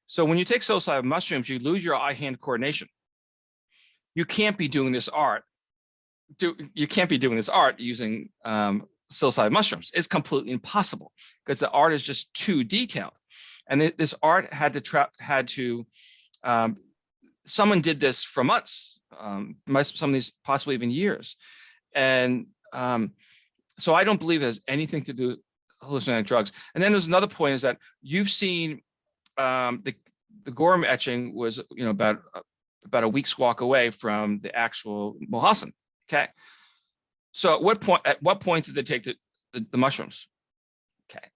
So when you take psilocybin mushrooms, you lose your eye-hand coordination. You can't be doing this art. You can't be doing this art using psilocybin mushrooms. It's completely impossible, because the art is just too detailed. And this art had to someone did this for months, some of these possibly even years. And so I don't believe it has anything to do with hallucinogenic drugs. And then there's another point, is that you've seen the Gorham etching was about a week's walk away from the actual Mohassen. Okay. So at what point did they take the mushrooms? Okay.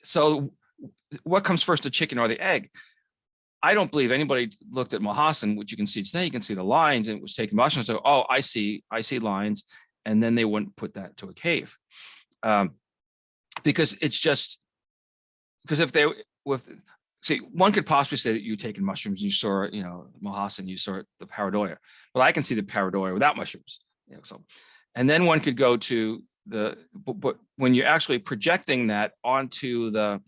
So what comes first, the chicken or the egg? I don't believe anybody looked at Mohassen, which you can see today. You can see the lines, and it was taking mushrooms. So, oh, I see lines. And then they wouldn't put that to a cave. Because it's just, because one could possibly say that you taken mushrooms, you saw, Mohassen, you saw the pareidoia, but I can see the pareidoia without mushrooms. So, and then one could go to but when you're actually projecting that onto the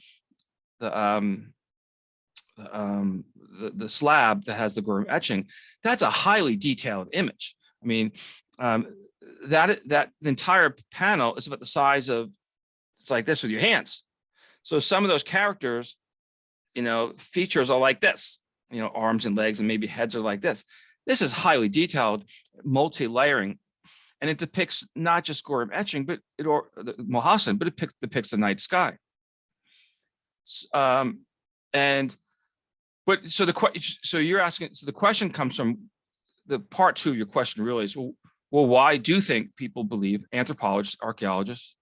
slab that has the Gorham etching, that's a highly detailed image. I mean, that entire panel is about the size of, it's like this with your hands. So some of those characters, features are like this, arms and legs and maybe heads are like this. This is highly detailed, multi-layering, and it depicts not just Gorham etching, but Mohassen, but it depicts the night sky. So you're asking, so the question comes from the part two of your question really is, well, why do you think people believe, anthropologists, archaeologists,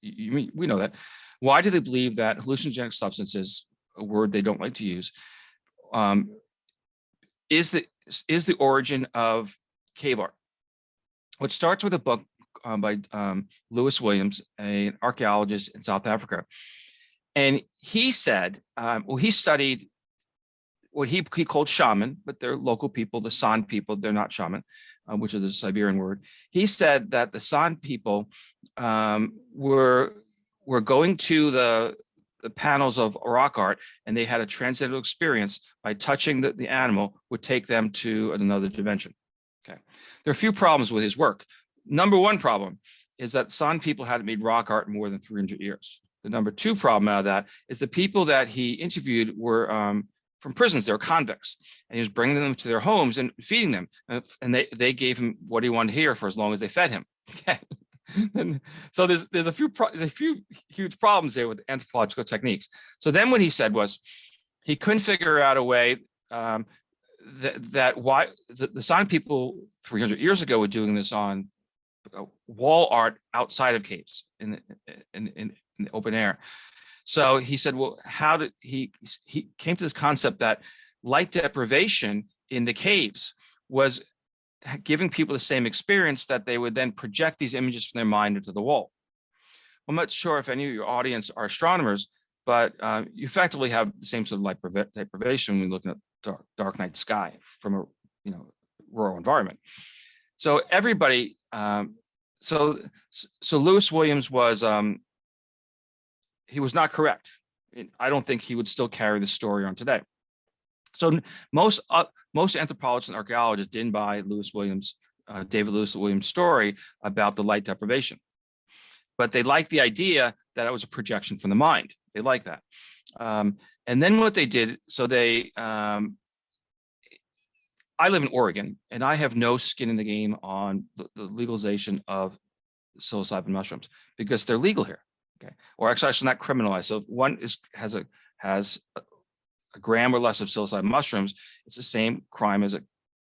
we know that, why do they believe that hallucinogenic substances, a word they don't like to use, is the origin of cave art? It starts with a book by Lewis Williams, an archaeologist in South Africa. And he said, he studied what he called shaman, but they're local people, the San people, they're not shaman, which is a Siberian word. He said that the San people were going to the panels of rock art, and they had a transcendental experience by touching the animal would take them to another dimension. Okay, there are a few problems with his work. Number one problem is that San people hadn't made rock art in more than 300 years. number two problem out of that is the people that he interviewed were from prisons. They were convicts, and he was bringing them to their homes and feeding them. And they gave him what he wanted to hear for as long as they fed him. Okay. And so there's a few huge problems there with anthropological techniques. So then what he said was he couldn't figure out a way that why the San people 300 years ago were doing this on wall art outside of caves in the open air. So he said, well, how did he came to this concept that light deprivation in the caves was giving people the same experience, that they would then project these images from their mind into the wall. I'm not sure if any of your audience are astronomers, but you effectively have the same sort of light deprivation when you're looking at dark night sky from a rural environment. So everybody, so Lewis Williams was he was not correct. I don't think he would still carry the story on today. So most anthropologists and archaeologists didn't buy David Lewis Williams' story about the light deprivation, but they liked the idea that it was a projection from the mind. They like that. And then what they did, so they, I live in Oregon, and I have no skin in the game on the legalization of psilocybin mushrooms because they're legal here. Okay, or actually not criminalized. So if one has a gram or less of psilocybin mushrooms, it's the same crime as a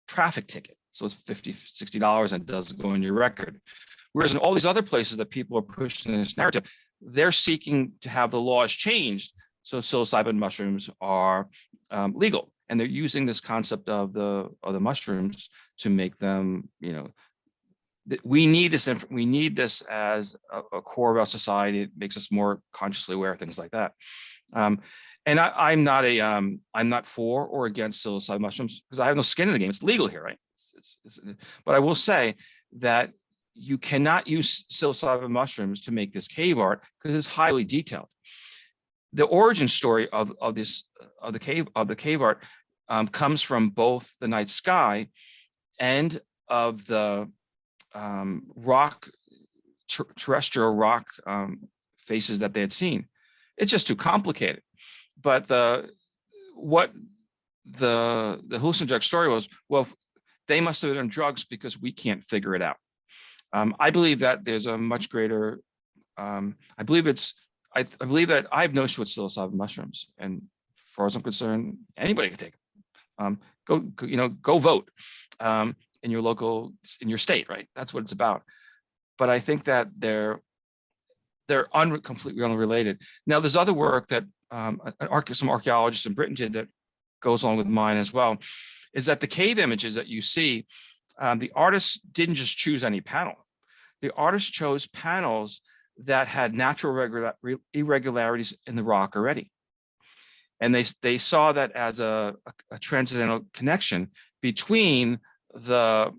traffic ticket. So it's $50, $60 and it doesn't go in your record. Whereas in all these other places that people are pushing this narrative, they're seeking to have the laws changed so psilocybin mushrooms are legal, and they're using this concept of the mushrooms to make them, we need this. We need this as a core of our society. It makes us more consciously aware of things like that. And I'm not for or against psilocybin mushrooms because I have no skin in the game. It's legal here, right? But I will say that you cannot use psilocybin mushrooms to make this cave art because it's highly detailed. The origin story of the cave art comes from both the night sky and of the terrestrial rock faces that they had seen. It's just too complicated. But the hallucinogenic story was, well, they must have been on drugs because we can't figure it out. I believe that there's a much greater. I believe that I have no issue with psilocybin mushrooms, and as far as I'm concerned, anybody can take them. Go vote. In your state, right? That's what it's about. But I think that they're completely unrelated. Now, there's other work that some archaeologists in Britain did that goes along with mine as well, is that the cave images that you see, the artists didn't just choose any panel. The artists chose panels that had natural irregularities in the rock already. And they saw that as a transcendental connection between the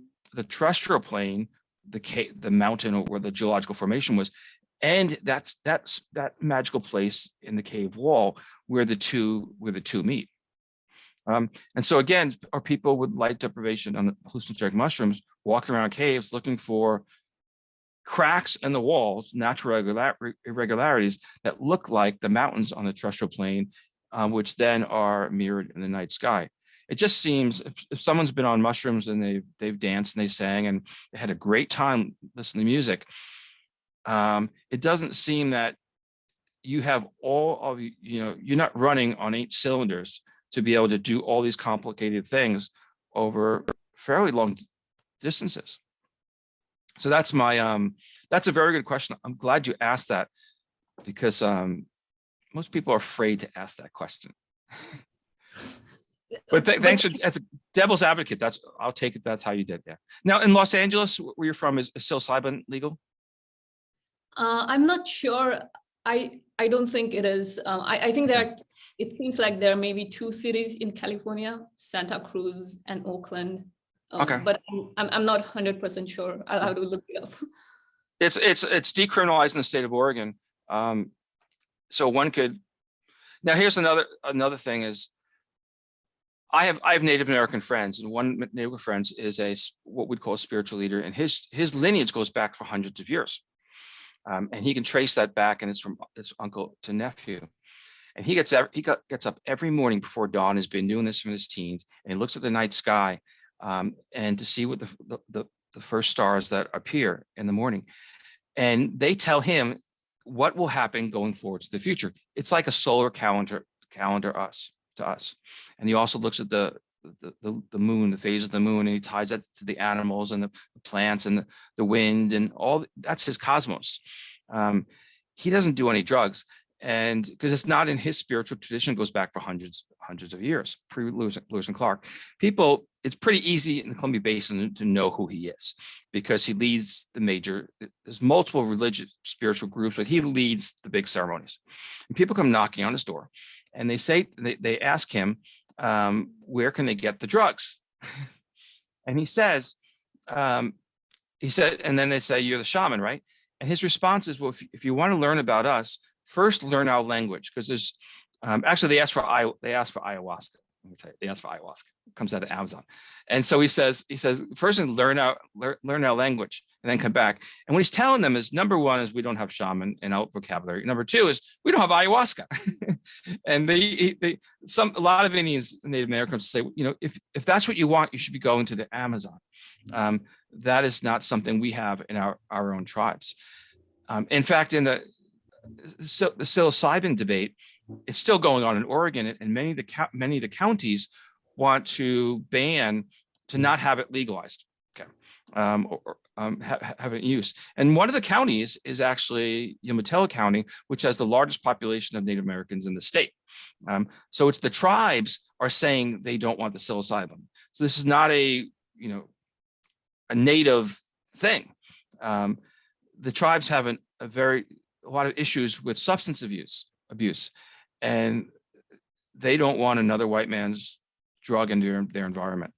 terrestrial plane, the mountain or where the geological formation was, and that's that magical place in the cave wall where the two meet. And so again, are people with light deprivation on the hallucinogenic mushrooms walking around caves looking for cracks in the walls, natural irregularities that look like the mountains on the terrestrial plane, which then are mirrored in the night sky. It just seems if someone's been on mushrooms and they've danced and they sang and they had a great time listening to music, it doesn't seem that you have all of you're not running on 8 cylinders to be able to do all these complicated things over fairly long distances. So that's that's a very good question. I'm glad you asked that because most people are afraid to ask that question. But thanks for as a devil's advocate. I'll take it. That's how you did. Yeah. Now in Los Angeles, where you're from, is psilocybin legal? I'm not sure. I don't think it is. I think it seems like there are maybe 2 cities in California, Santa Cruz and Oakland. Okay. But I'm not 100% sure. I'll have to look it up. It's decriminalized in the state of Oregon. So one could. Now here's another thing is. I have Native American friends, and one Native friends is what we'd call a spiritual leader, and his lineage goes back for hundreds of years. And he can trace that back, and it's from his uncle to nephew. And he gets up every morning before dawn, has been doing this from his teens, and he looks at the night sky and to see what the first stars that appear in the morning. And they tell him what will happen going forward to the future. It's like a solar calendar to us. And he also looks at the moon, the phase of the moon, and he ties that to the animals and the plants and the wind and all. That's his cosmos. He doesn't do any drugs, and because it's not in his spiritual tradition, it goes back for hundreds of years, pre-Lewis and Clark. People, it's pretty easy in the Columbia Basin to know who he is, because he leads there's multiple religious spiritual groups, but he leads the big ceremonies. And people come knocking on his door, and they ask him, where can they get the drugs? And he said, and then they say, you're the shaman, right? And his response is, well, if you want to learn about us, first learn our language, because there's actually they asked for ayahuasca. Let me tell you, they asked for ayahuasca. It comes out of Amazon. And so he says, first learn our language and then come back. And what he's telling them is, number one is we don't have shaman in our vocabulary. Number two is we don't have ayahuasca. And a lot of Indians, Native Americans say, if that's what you want, you should be going to the Amazon. That is not something we have in our own tribes. In fact, in the psilocybin debate, it's still going on in Oregon, and many of the counties want to ban, to not have it legalized, have it in use. And one of the counties is actually Umatilla County, which has the largest population of Native Americans in the state. So it's the tribes are saying they don't want the psilocybin. So this is not a native thing. The tribes have a lot of issues with substance abuse, and they don't want another white man's drug into their environment.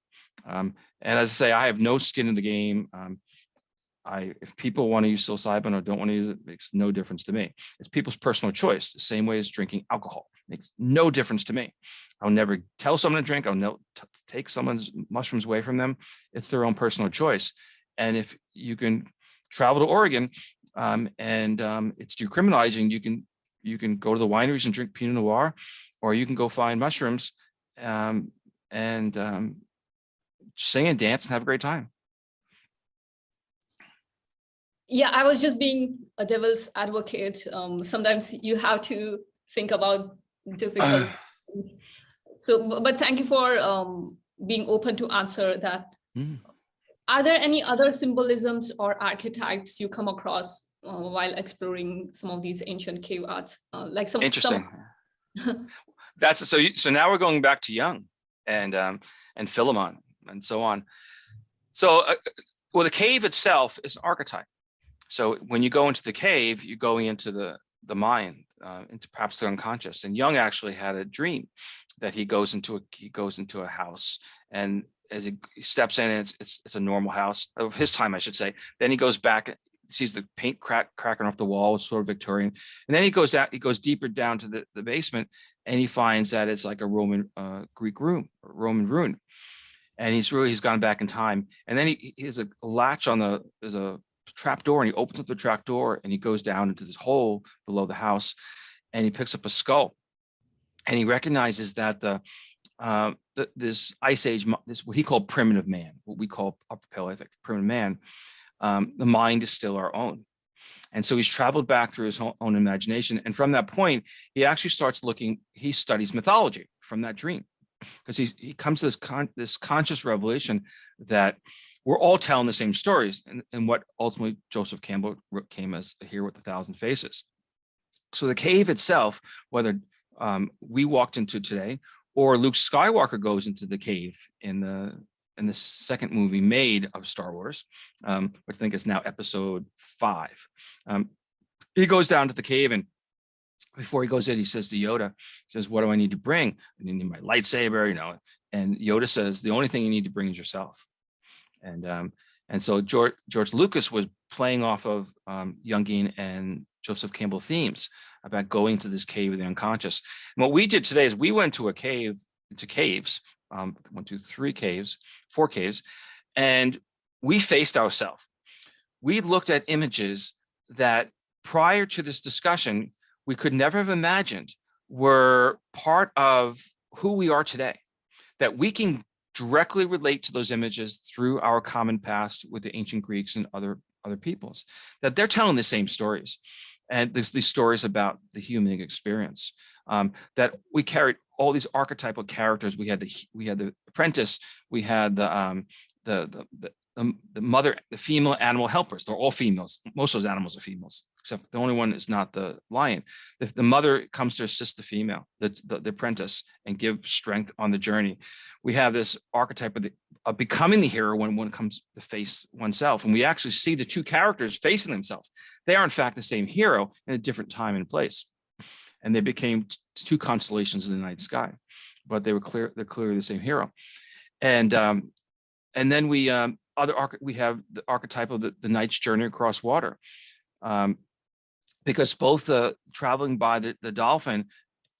And as I say, I have no skin in the game. If people want to use psilocybin or don't want to use it, it makes no difference to me. It's people's personal choice, the same way as drinking alcohol. It makes no difference to me. I'll never tell someone to drink. I'll never take someone's mushrooms away from them. It's their own personal choice. And if you can travel to Oregon, and it's decriminalizing, you can go to the wineries and drink Pinot Noir, or you can go find mushrooms and sing and dance and have a great time. Yeah, I was just being a devil's advocate. Sometimes you have to think about difficult things. But thank you for being open to answer that. Are there any other symbolisms or archetypes you come across while exploring some of these ancient cave arts? Interesting. So now we're going back to Jung and Philemon and so on. So, the cave itself is an archetype. So when you go into the cave, you're going into the mind, into perhaps the unconscious. And Jung actually had a dream that he goes into a house, and as he steps in, it's a normal house of his time, I should say. Then he goes back, sees the paint cracking off the wall, it's sort of Victorian. And then he goes deeper down to the basement, and he finds that it's like a Roman Greek room, Roman ruin. And he's gone back in time. And then he has a latch there's a trap door, and he opens up the trap door, and he goes down into this hole below the house, and he picks up a skull, and he recognizes that this ice age, this what he called primitive man, what we call upper Paleolithic primitive man, the mind is still our own. And so he's traveled back through his own imagination, and from that point, he actually he studies mythology from that dream, because he comes to this conscious revelation that we're all telling the same stories, and what ultimately Joseph Campbell came as Here with a Thousand Faces. So the cave itself, whether we walked into today, or Luke Skywalker goes into the cave in the second movie made of Star Wars, which I think is now episode 5. He goes down to the cave, and before he goes in, he says to Yoda, he says, "What do I need to bring? I need my lightsaber, And Yoda says, "The only thing you need to bring is yourself." And so George Lucas was playing off of Jungian and Joseph Campbell themes about going to this cave of the unconscious. And what we did today is we went to a cave, to caves, 1, 2, 3 caves, 4 caves, and we faced ourselves. We looked at images that prior to this discussion, we could never have imagined were part of who we are today, that we can directly relate to those images through our common past with the ancient Greeks and other peoples, that they're telling the same stories. And there's these stories about the human experience, that we carried all these archetypal characters. We had the apprentice, we had the mother, the female animal helpers. They're all females. Most of those animals are females, except the only one is not the lion. The mother comes to assist the female, the apprentice, and give strength on the journey. We have this archetype of becoming the hero when one comes to face oneself. And we actually see the two characters facing themselves. They are in fact the same hero in a different time and place. And they became two constellations in the night sky, but they're clearly the same hero. And then we have the archetype of the knight's journey across water, because both traveling by the dolphin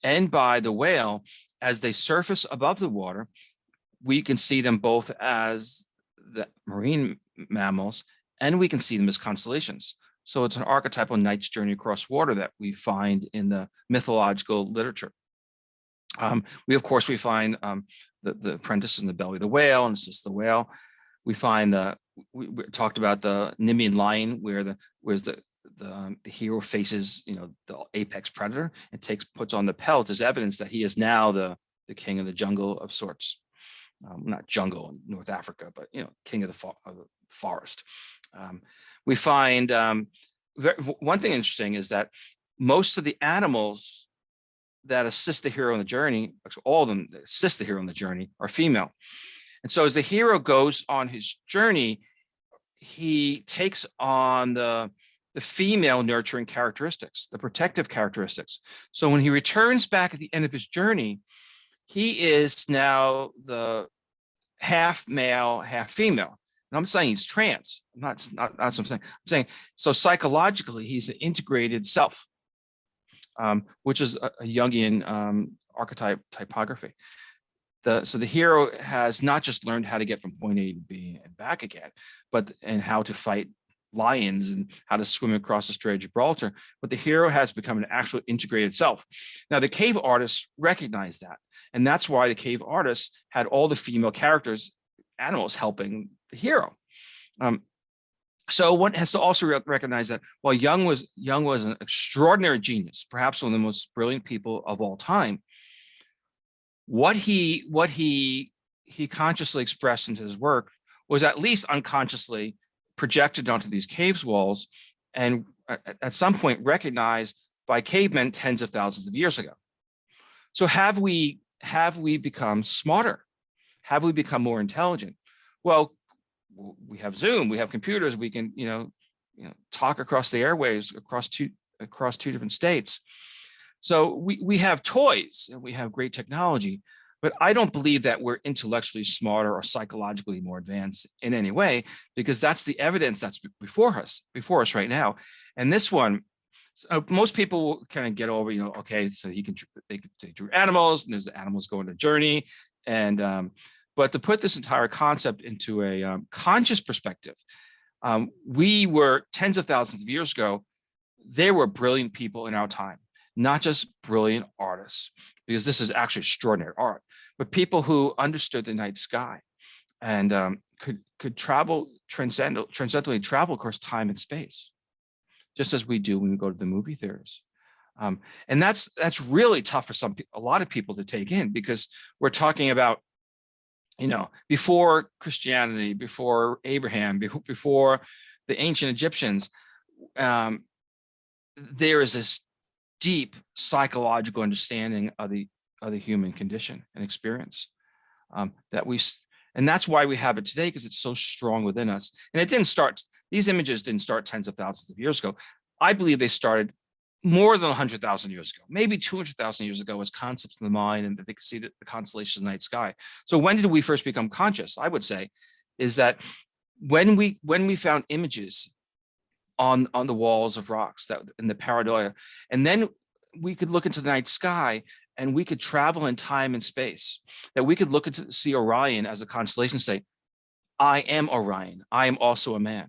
and by the whale, as they surface above the water, we can see them both as the marine mammals, and we can see them as constellations. So it's an archetypal knight's journey across water that we find in the mythological literature. We find the apprentice in the belly of the whale, and it's just the whale. We find we talked about the Nemean lion, where the hero faces, the apex predator, and puts on the pelt as evidence that he is now the king of the jungle of sorts. Not jungle in North Africa, but king of the forest. We find one thing interesting is that most of the animals that assist the hero on the journey, all of them that assist the hero on the journey, are female. And so as the hero goes on his journey, he takes on the female nurturing characteristics, the protective characteristics. So when he returns back at the end of his journey, he is now the half male, half female. And I'm saying he's trans. Not what I'm saying. I'm saying so psychologically, he's an integrated self, which is a Jungian archetype typography. So the hero has not just learned how to get from point A to B and back again, and how to fight lions and how to swim across the Strait of Gibraltar, but the hero has become an actual integrated self. Now, the cave artists recognized that, and that's why the cave artists had all the female characters, animals, helping the hero. So one has to also recognize that while Jung was an extraordinary genius, perhaps one of the most brilliant people of all time, what he consciously expressed into his work was at least unconsciously projected onto these cave walls, and at some point recognized by cavemen tens of thousands of years ago. So have we become smarter? Have we become more intelligent? Well, we have Zoom, we have computers, we can talk across the airwaves across two different states. So we have toys and we have great technology, but I don't believe that we're intellectually smarter or psychologically more advanced in any way, because that's the evidence that's before us right now. And this one, most people will kind of get over, okay, so they drew animals, and there's the animals go on a journey, and but to put this entire concept into a conscious perspective, we were tens of thousands of years ago. There were brilliant people in our time, not just brilliant artists, because this is actually extraordinary art, but people who understood the night sky and could travel transcendently travel across time and space, just as we do when we go to the movie theaters. And that's really tough for a lot of people to take in, because we're talking about, before Christianity, before Abraham, before the ancient Egyptians, there is this deep psychological understanding of the human condition and experience and that's why we have it today, because it's so strong within us. And these images didn't start tens of thousands of years ago. I believe they started more than 100,000 years ago, maybe 200,000 years ago, as concepts in the mind, and that they could see the constellations in the night sky. So when did we first become conscious? I would say is that when we found images on the walls of rocks that in the pareidolia, and then we could look into the night sky, and we could travel in time and space, that we could see Orion as a constellation, say, I am Orion, I am also a man.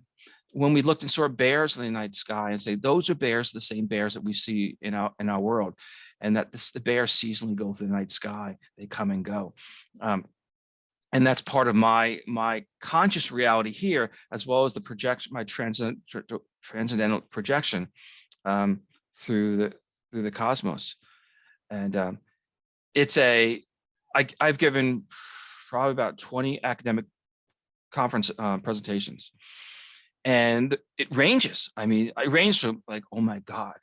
when we looked and saw bears in the night sky and say, those are bears, the same bears that we see in our world, and that the bears seasonally go through the night sky, they come and go. And that's part of my conscious reality here, as well as the projection, my transcendental projection through the cosmos. And I've given probably about 20 academic conference presentations, and it ranges. I mean, it ranges from like, oh my God,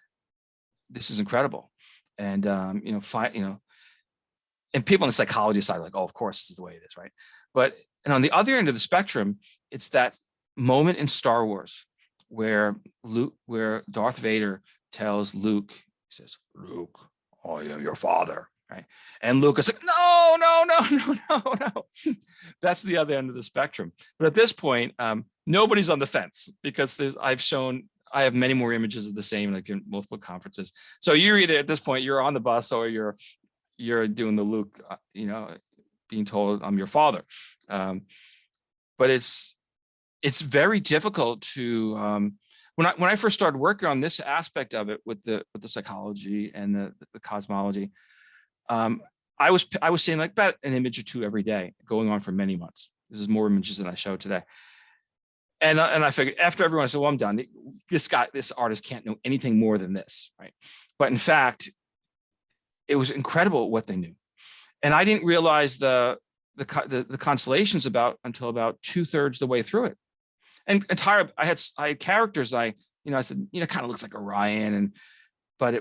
this is incredible. And, and people on the psychology side are like, oh, of course, this is the way it is, right? And on the other end of the spectrum, it's that moment in Star Wars where Darth Vader tells Luke, he says, Luke, I am your father, right? And Luke is like, no. That's the other end of the spectrum. But at this point, nobody's on the fence, because I have many more images of the same, like in multiple conferences. So you're either at this point, you're on the bus, or you're doing the Luke, being told I'm your father. But it's very difficult to, when I first started working on this aspect of it with the psychology and the cosmology, I was seeing like about an image or two every day, going on for many months. This is more images than I showed today. And I figured after everyone said, well, I'm done. This artist can't know anything more than this, right? But in fact, it was incredible what they knew. And I didn't realize the constellations until about 2/3 the way through it. And I had characters I said, kind of looks like Orion, but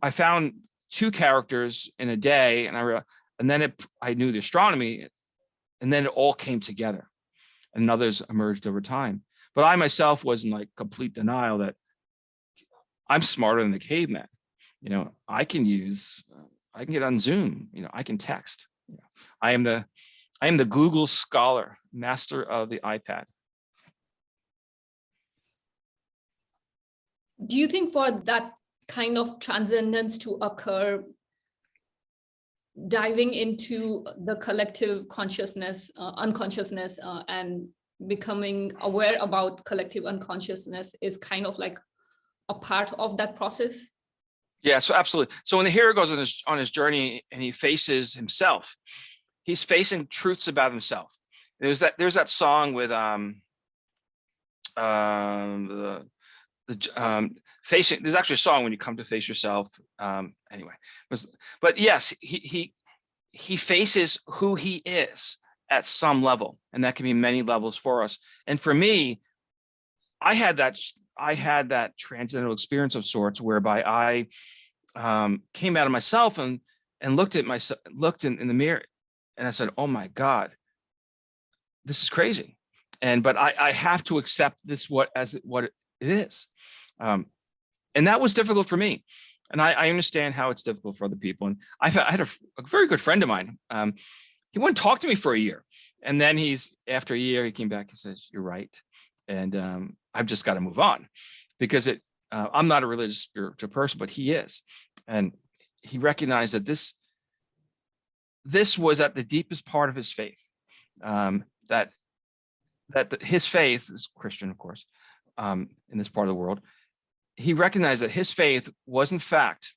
I found 2 characters in a day, and then I knew the astronomy, and then it all came together, and others emerged over time. But I myself was in like complete denial that I'm smarter than the caveman. I can get on Zoom, I can text. I am the Google scholar, master of the iPad. Do you think for that kind of transcendence to occur, diving into the collective consciousness, unconsciousness, and becoming aware about collective unconsciousness is kind of like a part of that process? Yeah, so absolutely. So when the hero goes on his journey and he faces himself, he's facing truths about himself. There's that song with facing. There's actually a song when you come to face yourself. Anyway, but yes, he faces who he is at some level, and that can be many levels for us. And for me, I had that transcendental experience of sorts, whereby I came out of myself and looked in the mirror, and I said, oh my God, this is crazy. But I have to accept this what it is. And that was difficult for me. And I understand how it's difficult for other people. And I had a very good friend of mine. He wouldn't talk to me for a year. And then after a year, he came back and says, you're right. And I've just got to move on, because I'm not a religious spiritual person, but he is. And he recognized that this was at the deepest part of his faith, that his faith is Christian, of course, in this part of the world. He recognized that his faith was in fact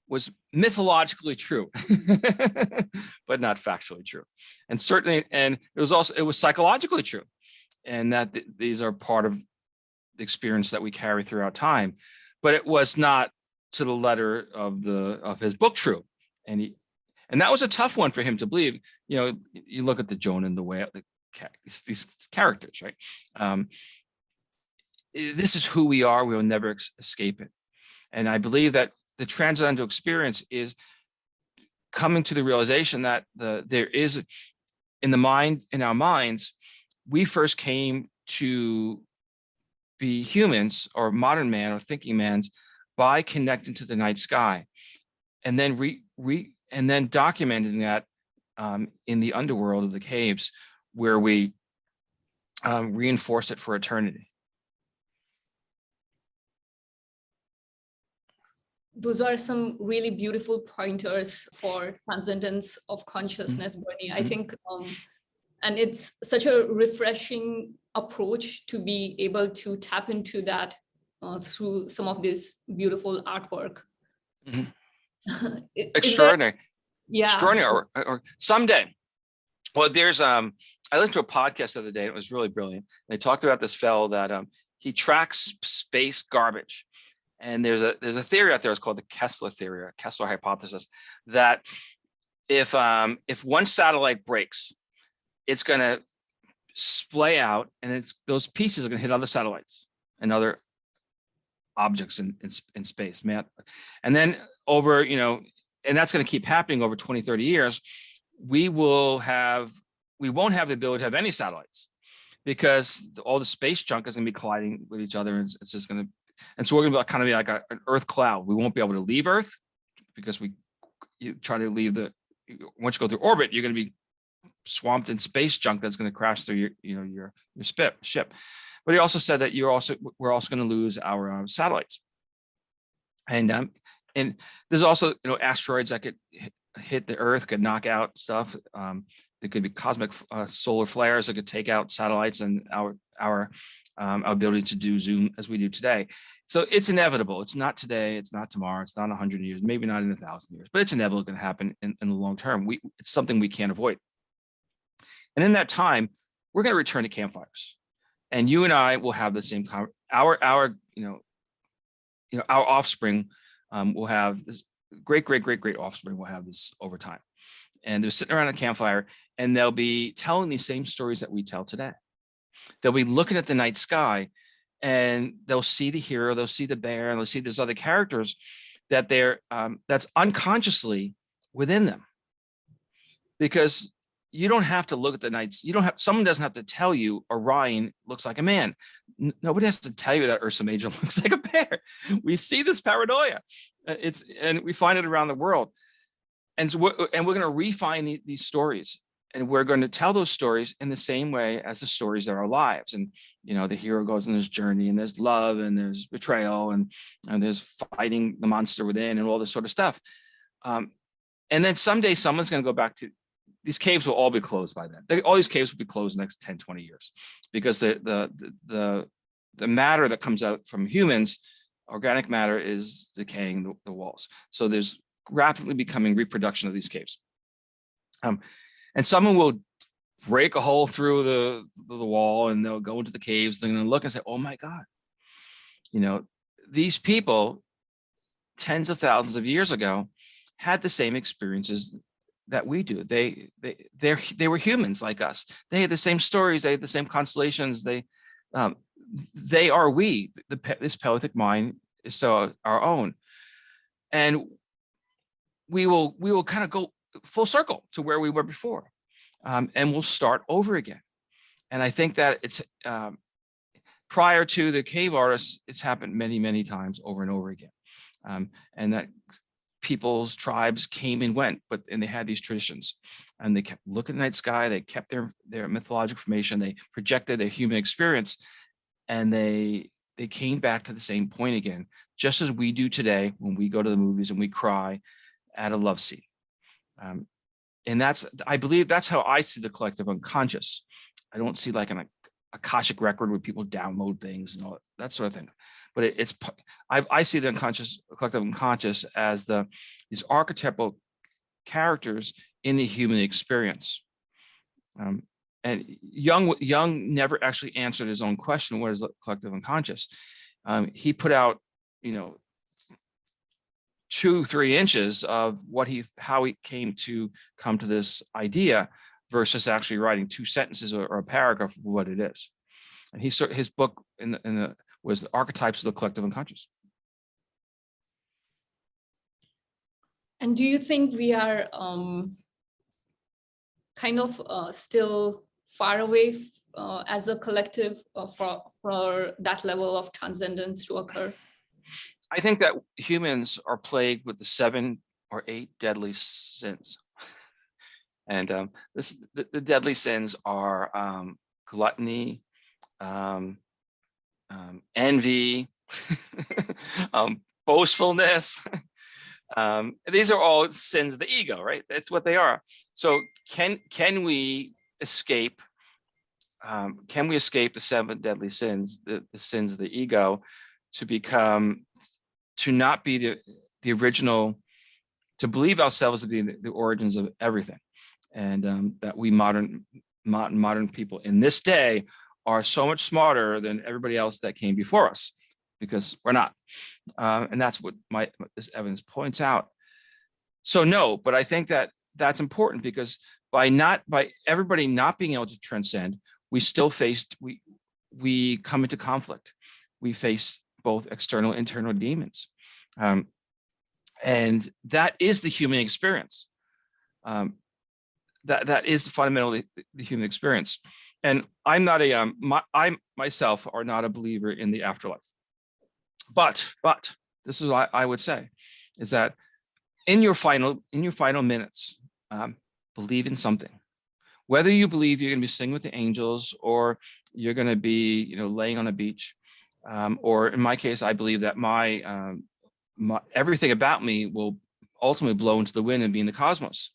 was mythologically true, but not factually true. And certainly, and it was psychologically true. And that these are part of the experience that we carry throughout time, but it was not to the letter of his book true. And that was a tough one for him to believe. You look at the Jonah and the whale, these characters, right? This is who we are. We will never escape it. And I believe that the transcendental experience is coming to the realization that there is in our minds, we first came to be humans, or modern man, or thinking mans, by connecting to the night sky, and then and then documenting that in the underworld of the caves, where we reinforce it for eternity. Those are some really beautiful pointers for transcendence of consciousness, Bernie. I think, And it's such a refreshing approach to be able to tap into that through some of this beautiful artwork. Extraordinary. Yeah. Extraordinary. Or someday. Well, there's I listened to a podcast the other day. It was really brilliant. They talked about this fellow that he tracks space garbage, and there's a theory out there. It's called the Kessler Theory, or Kessler hypothesis, that if one satellite breaks, it's going to splay out, and those pieces are going to hit other satellites and other objects in space, man. And then over, and that's going to keep happening over 20, 30 years. We won't have the ability to have any satellites, because all the space junk is going to be colliding with each other. And it's just going to, and so we're going to kind of be like an Earth cloud. We won't be able to leave Earth, because you try to leave once you go through orbit, you're going to be swamped in space junk that's going to crash through your ship. But he also said that we're also going to lose our satellites. And there's also, asteroids that could hit the Earth, could knock out stuff. There could be cosmic solar flares that could take out satellites and our ability to do Zoom as we do today. So it's inevitable. It's not today. It's not tomorrow. It's not 100 years, maybe not in 1,000 years, but it's inevitable going to happen in the long term. It's something we can't avoid. And in that time, we're going to return to campfires, and you and I will have the same. Our offspring will have this. Great offspring will have this over time. And they're sitting around a campfire, and they'll be telling these same stories that we tell today. They'll be looking at the night sky, and they'll see the hero, they'll see the bear, and they'll see these other characters that that's unconsciously within them. Because you don't have to look at the nights. Someone doesn't have to tell you Orion looks like a man. Nobody has to tell you that Ursa Major looks like a bear. We see this paranoia. And we find it around the world. And so we're going to refine these stories, and we're going to tell those stories in the same way as the stories of our lives. And, the hero goes on this journey, and there's love, and there's betrayal, and there's fighting the monster within, and all this sort of stuff. And then someday someone's going to go back to, these caves will all be closed by then. All these caves will be closed in the next 10, 20 years, because the matter that comes out from humans, organic matter, is decaying the walls. So there's rapidly becoming reproduction of these caves. And someone will break a hole through the wall, and they'll go into the caves. They're going to look and say, oh my God, these people tens of thousands of years ago had the same experiences that we do. They were humans like us. They had the same stories. They had the same constellations. They are we. This Paleolithic mind is so our own, and we will kind of go full circle to where we were before, and we'll start over again. And I think that it's prior to the cave artists, it's happened many times over and over again, and that people's tribes came and went, and they had these traditions, and they kept looking at the night sky. They kept their mythological information. They projected their human experience, and they came back to the same point again, just as we do today when we go to the movies and we cry at a love scene. And I believe that's how I see the collective unconscious. I don't see like an Akashic record where people download things and all that sort of thing. But I see the collective unconscious as these archetypal characters in the human experience. And Jung never actually answered his own question, what is the collective unconscious? He put out, 2-3 inches of how he came to come to this idea, versus actually writing 2 sentences or a paragraph of what it is. And his book was Archetypes of the Collective Unconscious. And do you think we are kind of still far away as a collective for that level of transcendence to occur? I think that humans are plagued with the 7 or 8 deadly sins. And the deadly sins are gluttony, envy, boastfulness. These are all sins of the ego, right? That's what they are. So can we escape? Can we escape the 7 deadly sins, the sins of the ego, to not be the original, to believe ourselves to be the origins of everything, and that we modern people in this day are so much smarter than everybody else that came before us, because we're not, and that's what this evidence points out. So no, but I think that that's important, because by everybody not being able to transcend, we still we come into conflict. We face both external and internal demons. And that is the human experience. That is fundamentally the human experience. And I'm not I myself are not a believer in the afterlife. But this is what I would say, is that in your final minutes, believe in something. Whether you believe you're going to be singing with the angels, or you're going to be, laying on a beach, or in my case, I believe that my everything about me will ultimately blow into the wind and be in the cosmos,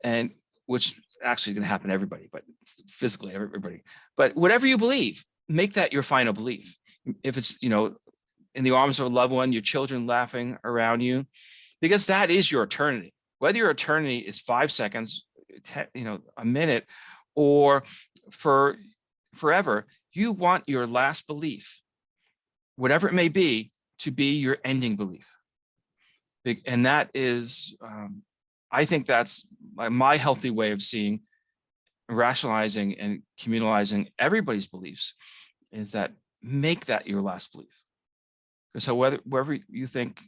and which actually is going to happen to everybody, but physically everybody. But whatever you believe, make that your final belief. If it's in the arms of a loved one, your children laughing around you, because that is your eternity. Whether your eternity is 5 seconds, a minute, or for forever, you want your last belief, whatever it may be, to be your ending belief. And that is, I think that's my healthy way of seeing, rationalizing and communalizing everybody's beliefs, is that make that your last belief. Because wherever you think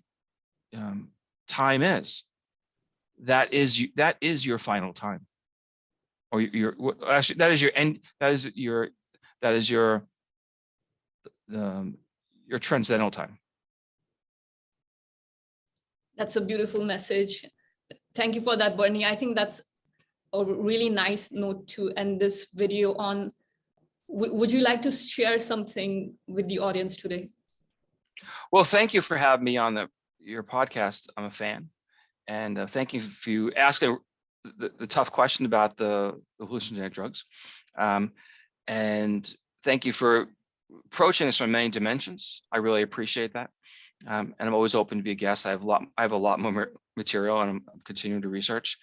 time is, that is your final time, or actually that is your end. That is your transcendental time. That's a beautiful message. Thank you for that, Bernie. I think that's a really nice note to end this video on. Would you like to share something with the audience today? Well, thank you for having me on your podcast. I'm a fan. And thank you for you asking the tough question about the hallucinogenic drugs. And thank you for approaching this from many dimensions. I really appreciate that. And I'm always open to be a guest. I have a lot more material, and I'm continuing to research.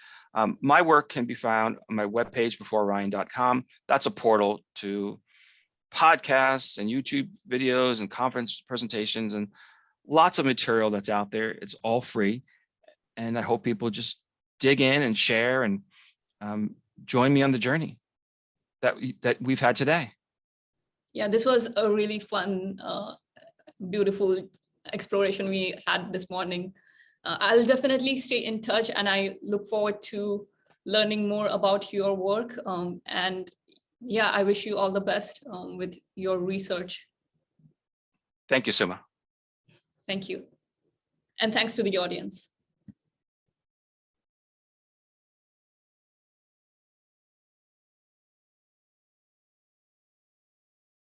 My work can be found on my webpage, beforeorion.com. That's a portal to podcasts and YouTube videos and conference presentations and lots of material that's out there. It's all free. And I hope people just dig in and share and join me on the journey that we've had today. Yeah, this was a really fun, beautiful exploration we had this morning. I'll definitely stay in touch, and I look forward to learning more about your work. And yeah, I wish you all the best with your research. Thank you, Suma. Thank you. And thanks to the audience.